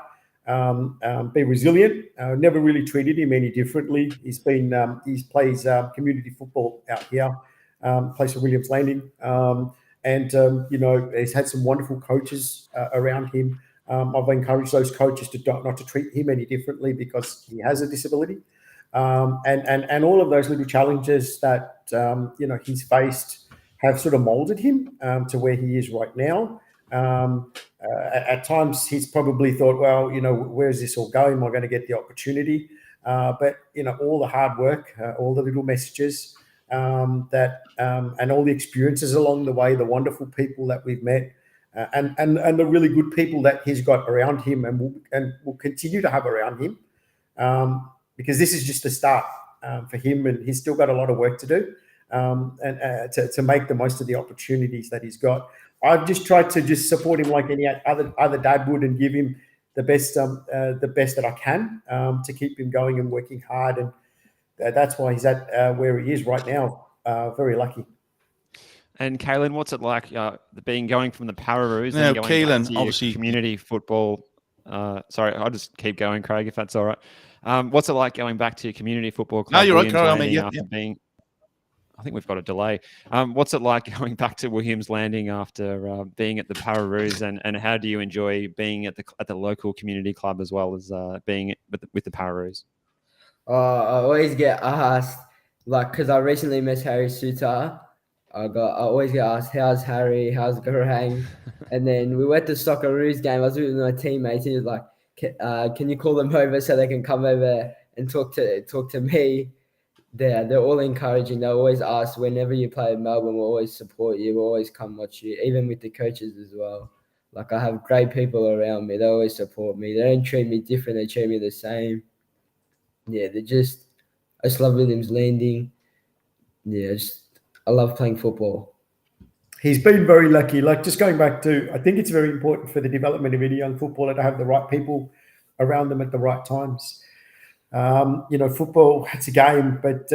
be resilient. Never really treated him any differently. He plays community football out here, plays for Williams Landing, and he's had some wonderful coaches around him. I've encouraged those coaches not to treat him any differently because he has a disability, and all of those little challenges that he's faced have sort of molded him to where he is right now. At times he's probably thought, well, where's this all going? Am I going to get the opportunity? But all the hard work, all the little messages and all the experiences along the way, the wonderful people that we've met, and the really good people that he's got around him and will continue to have around him, because this is just the start for him, and he's still got a lot of work to do. To make the most of the opportunities that he's got. I've just tried to just support him like any other dad would, and give him the best that I can to keep him going and working hard, and that's why he's at where he is right now. Very lucky. And Kalen, what's it like going from the Pararoos Now, and going Kalen, back to your obviously community football? Sorry, I'll just keep going, Craig, if that's all right. What's it like going back to your community football club? No, you're right, Williams Carl. Landing Yeah. after being, I think we've got a delay. What's it like going back to Williams Landing after being at the Pararoos, and how do you enjoy being at the local community club as well as being with the Pararoos? I always get asked, because I recently met Harry Suter. I always get asked, how's Harry, how's Garang? And then we went to Socceroos game. I was with my teammates, and he was like, can you call them over so they can come over and talk to me? They're all encouraging. They always ask, whenever you play in Melbourne, we'll always support you. We'll always come watch you, even with the coaches as well. I have great people around me. They always support me. They don't treat me different. They treat me the same. Yeah, I just love Williams Landing. Yeah, I love playing football. He's been very lucky. Just going back to, I think it's very important for the development of any young footballer to have the right people around them at the right times. Football, it's a game, but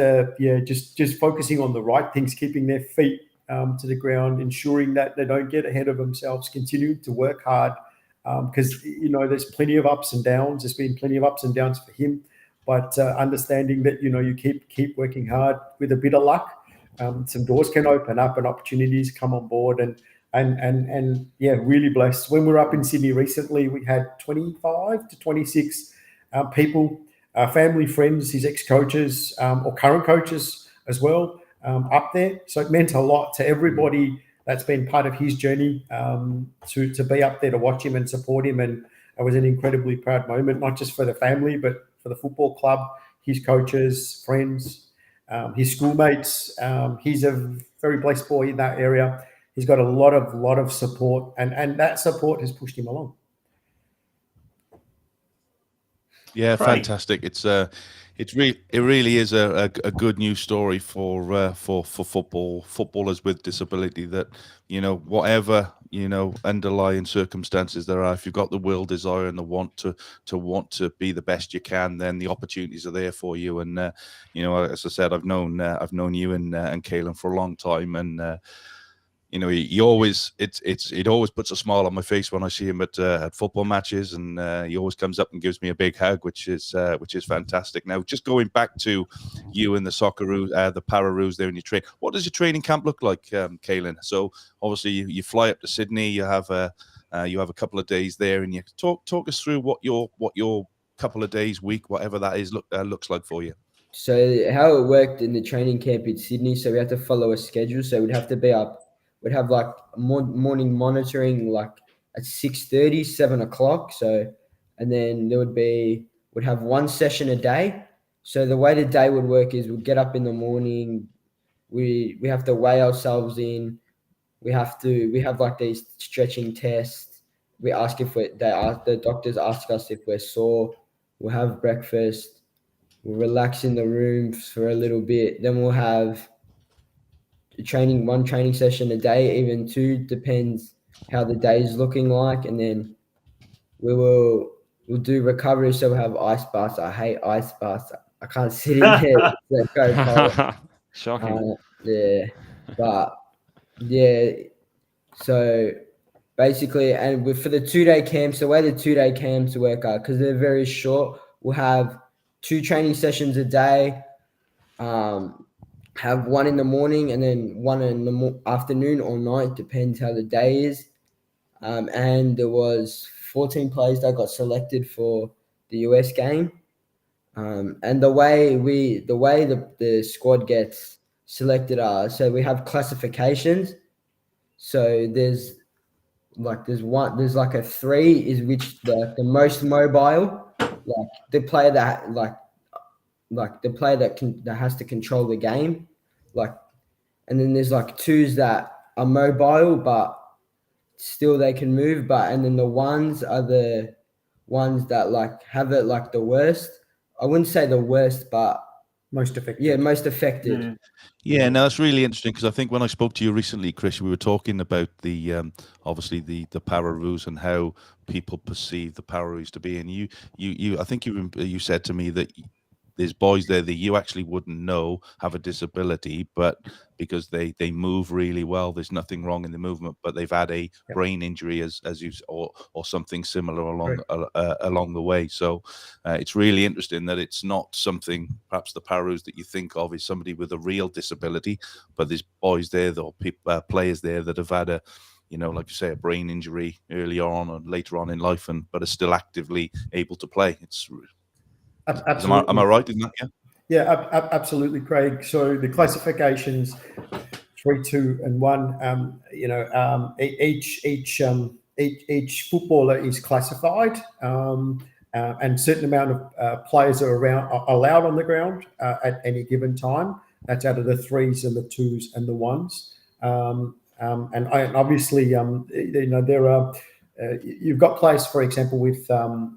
just focusing on the right things, keeping their feet to the ground, ensuring that they don't get ahead of themselves, continuing to work hard, because there's plenty of ups and downs. There's been plenty of ups and downs for him, but understanding that you keep working hard with a bit of luck, some doors can open up and opportunities come on board, and really blessed. When we were up in Sydney recently, we had 25 to 26 people. Family, friends, his ex-coaches or current coaches as well up there. So it meant a lot to everybody that's been part of his journey to be up there to watch him and support him. And it was an incredibly proud moment, not just for the family, but for the football club, his coaches, friends, his schoolmates. He's a very blessed boy in that area. He's got a lot of support, and that support has pushed him along. Yeah, Right. fantastic. It really is a good news story for footballers with disability, that whatever underlying circumstances there are, if you've got the will, desire, and the want to be the best you can, then the opportunities are there for you. And as I said, I've known you and Kalen for a long time, and he always puts a smile on my face when I see him at football matches, and he always comes up and gives me a big hug, which is fantastic. Now, just going back to you and the Socceroos, the Pararoos there in your train, what does your training camp look like, Kalen? So obviously you fly up to Sydney, you have a couple of days there, and you talk us through what your couple of days, week, whatever that is, looks like for you. So how it worked in the training camp in Sydney, so we had to follow a schedule. So we'd have to be up. We'd have morning monitoring at 6:30, 7 o'clock. So, and then we'd have one session a day. So the way the day would work is we'd get up in the morning. We have to weigh ourselves in. We have these stretching tests. we ask if the doctors ask us if we're sore. We'll have breakfast. We'll relax in the room for a little bit. Then we'll have one training session a day, even two, depends how the day is looking like. And then we'll do recovery. So we'll have ice baths. I hate ice baths. I can't sit in there. It's so cold. Shocking. Yeah, but yeah. So basically, and for the 2-day camps, the way the 2-day camps work out, because they're very short, we'll have 2 training sessions a day. Have one in the morning and then one in the afternoon or night, depends how the day is. And there was 14 players that got selected for the US game. And the way the squad gets selected so we have classifications. So there's like a 3 is which the most mobile, like the player that that has to control the game, and then there's like 2s that are mobile but still they can move, and then the 1s are the ones that have it like the worst. I wouldn't say the worst, but most affected. Yeah, most affected. Yeah, no, that's really interesting because I think when I spoke to you recently, Chris, we were talking about the obviously the Pararoos and how people perceive the Pararoos to be, and you I think you said to me that there's boys there that you actually wouldn't know have a disability, but because they move really well, there's nothing wrong in the movement, but they've had a brain injury as you or something similar along the way. So it's really interesting that it's not something perhaps the Pararoos that you think of is somebody with a real disability, but there's boys there or players there that have had like you say, a brain injury early on or later on in life, but are still actively able to play. It's Absolutely. Am I right in that? Yeah, absolutely, Craig. So the classifications 3, 2, and 1. Each footballer is classified, and certain amount of players are allowed on the ground at any given time. That's out of the 3s and the 2s and the 1s. And obviously, there are you've got players, for example, with a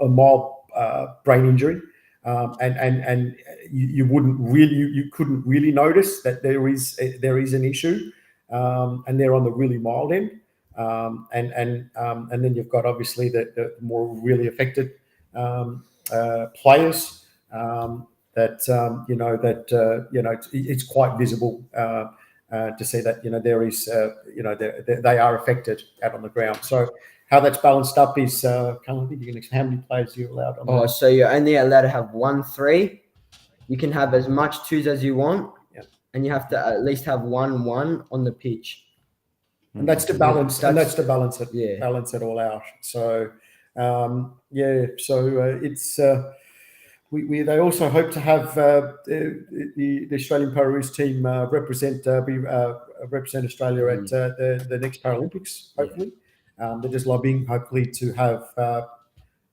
mild brain injury, and you couldn't really notice that there is an issue, and they're on the really mild end, and then you've got obviously the more really affected players it's quite visible to see that there is they are affected out on the ground. So how that's balanced up is, how many players you're allowed on so you're only allowed to have 1 3. You can have as much 2s as you want, and you have to at least have 1 1 on the pitch. And that's to balance. Balance it all out. So it's they also hope to have the Australian Pararoos team represent Australia at the next Paralympics. Hopefully. They're just lobbying, hopefully, to have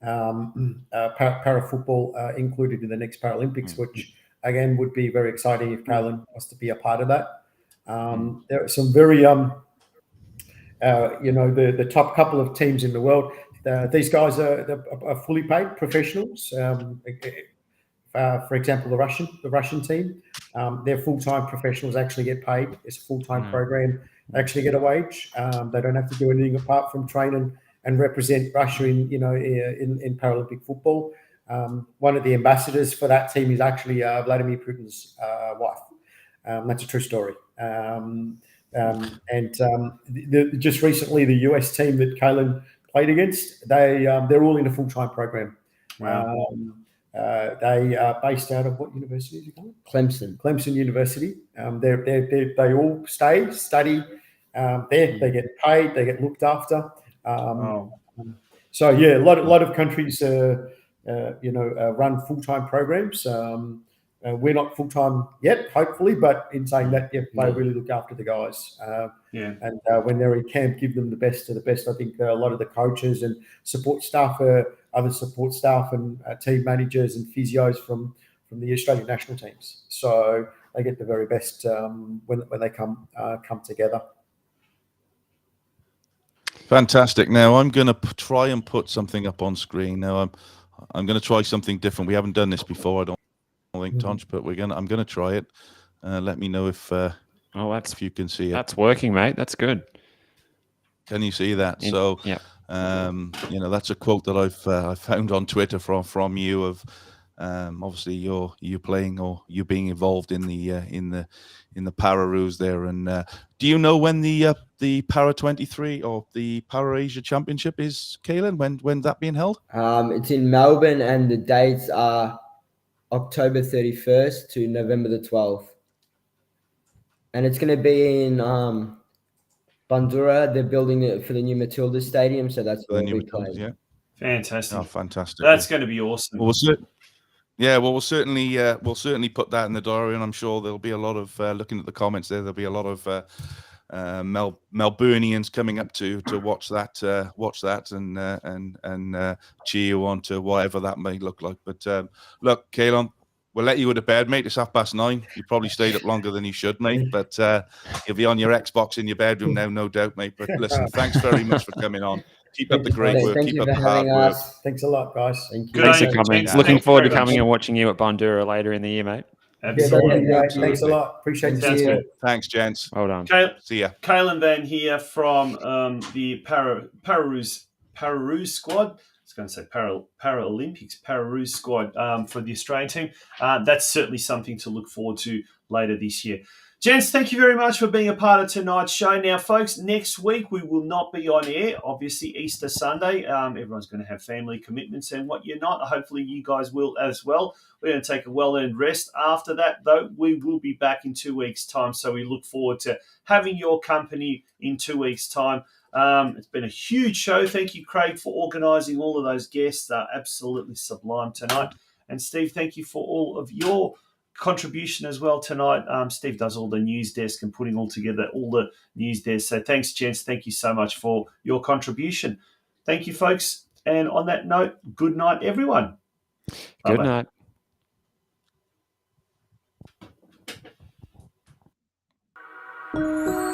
para football included in the next Paralympics, which again would be very exciting if Kalen was to be a part of that. There are some very, the top couple of teams in the world. These guys are fully paid professionals. For example, the Russian team, their full-time professionals actually get paid. It's a full-time program. They actually get a wage. They don't have to do anything apart from train and represent Russia in Paralympic football. One of the ambassadors for that team is actually Vladimir Putin's wife. That's a true story. Just recently, the US team that Kalen played against, they're all in a full-time program. Wow. They are based out of what university is it called? Clemson University. They all study there. They get paid. They get looked after. So yeah, a lot of countries run full-time programs. We're not full-time yet, hopefully, but in saying that, they really look after the guys. And when they're in camp, give them the best of the best. I think a lot of the coaches and support staff, other support staff and team managers and physios from the Australian national teams. So they get the very best when they come together. Fantastic. Now I'm going to try and put something up on screen. Now I'm going to try something different. We haven't done this before, I don't think, Tonch, but I'm going to try it. Let me know if if you can see it. That's working, mate. That's good. Can you see that? So yeah. That's a quote that I found on Twitter from you of obviously you playing or you being involved in the Pararoos there. And do you know when the Para 23 or the Para Asia Championship is, Kaylin? When that being held? It's in Melbourne, and the dates are October 31st to November the 12th. And it's going to be in Bandura. They're building it for the new Matilda Stadium, so that's where we'll be playing. Yeah. Fantastic. Oh, fantastic. That's going to be awesome. Well, we'll certainly put that in the diary, and I'm sure there'll be a lot of looking at the comments there. There'll be a lot of Melburnians coming up to watch that and cheer you on to whatever that may look like. But look, Kaylon, we'll let you go to bed, mate. It's 9:30. You probably stayed up longer than you should, mate. But you'll be on your Xbox in your bedroom now, no doubt, mate. But listen, thanks very much for coming on. Keep up the great work. Thank Keep you up for the hard having work. us. Thanks a lot, guys. Thank you. Good Thanks day, for coming. gents. Looking Thanks forward to very coming much. and watching you at Bandura later in the year, mate. Absolutely. Yeah, Absolutely. thanks a lot. Appreciate Sounds it. good. Thanks, gents. Well done. See ya. Kaylin Van here from the Pararoos squad. I was going to say Paralympics, Pararoos squad for the Australian team. That's certainly something to look forward to later this year. Gents, thank you very much for being a part of tonight's show. Now, folks, next week we will not be on air. Obviously, Easter Sunday. Everyone's going to have family commitments and what you're not. Hopefully, you guys will as well. We're going to take a well-earned rest. After that, though, we will be back in 2 weeks' time. So we look forward to having your company in 2 weeks' time. It's been a huge show. Thank you, Craig, for organising all of those guests. Absolutely sublime tonight. And Steve, thank you for all of your contribution as well tonight. Steve does all the news desk and putting all together all the news there. So thanks, gents. Thank you so much for your contribution. Thank you, folks. And on that note, good night, everyone. Good Bye-bye. night.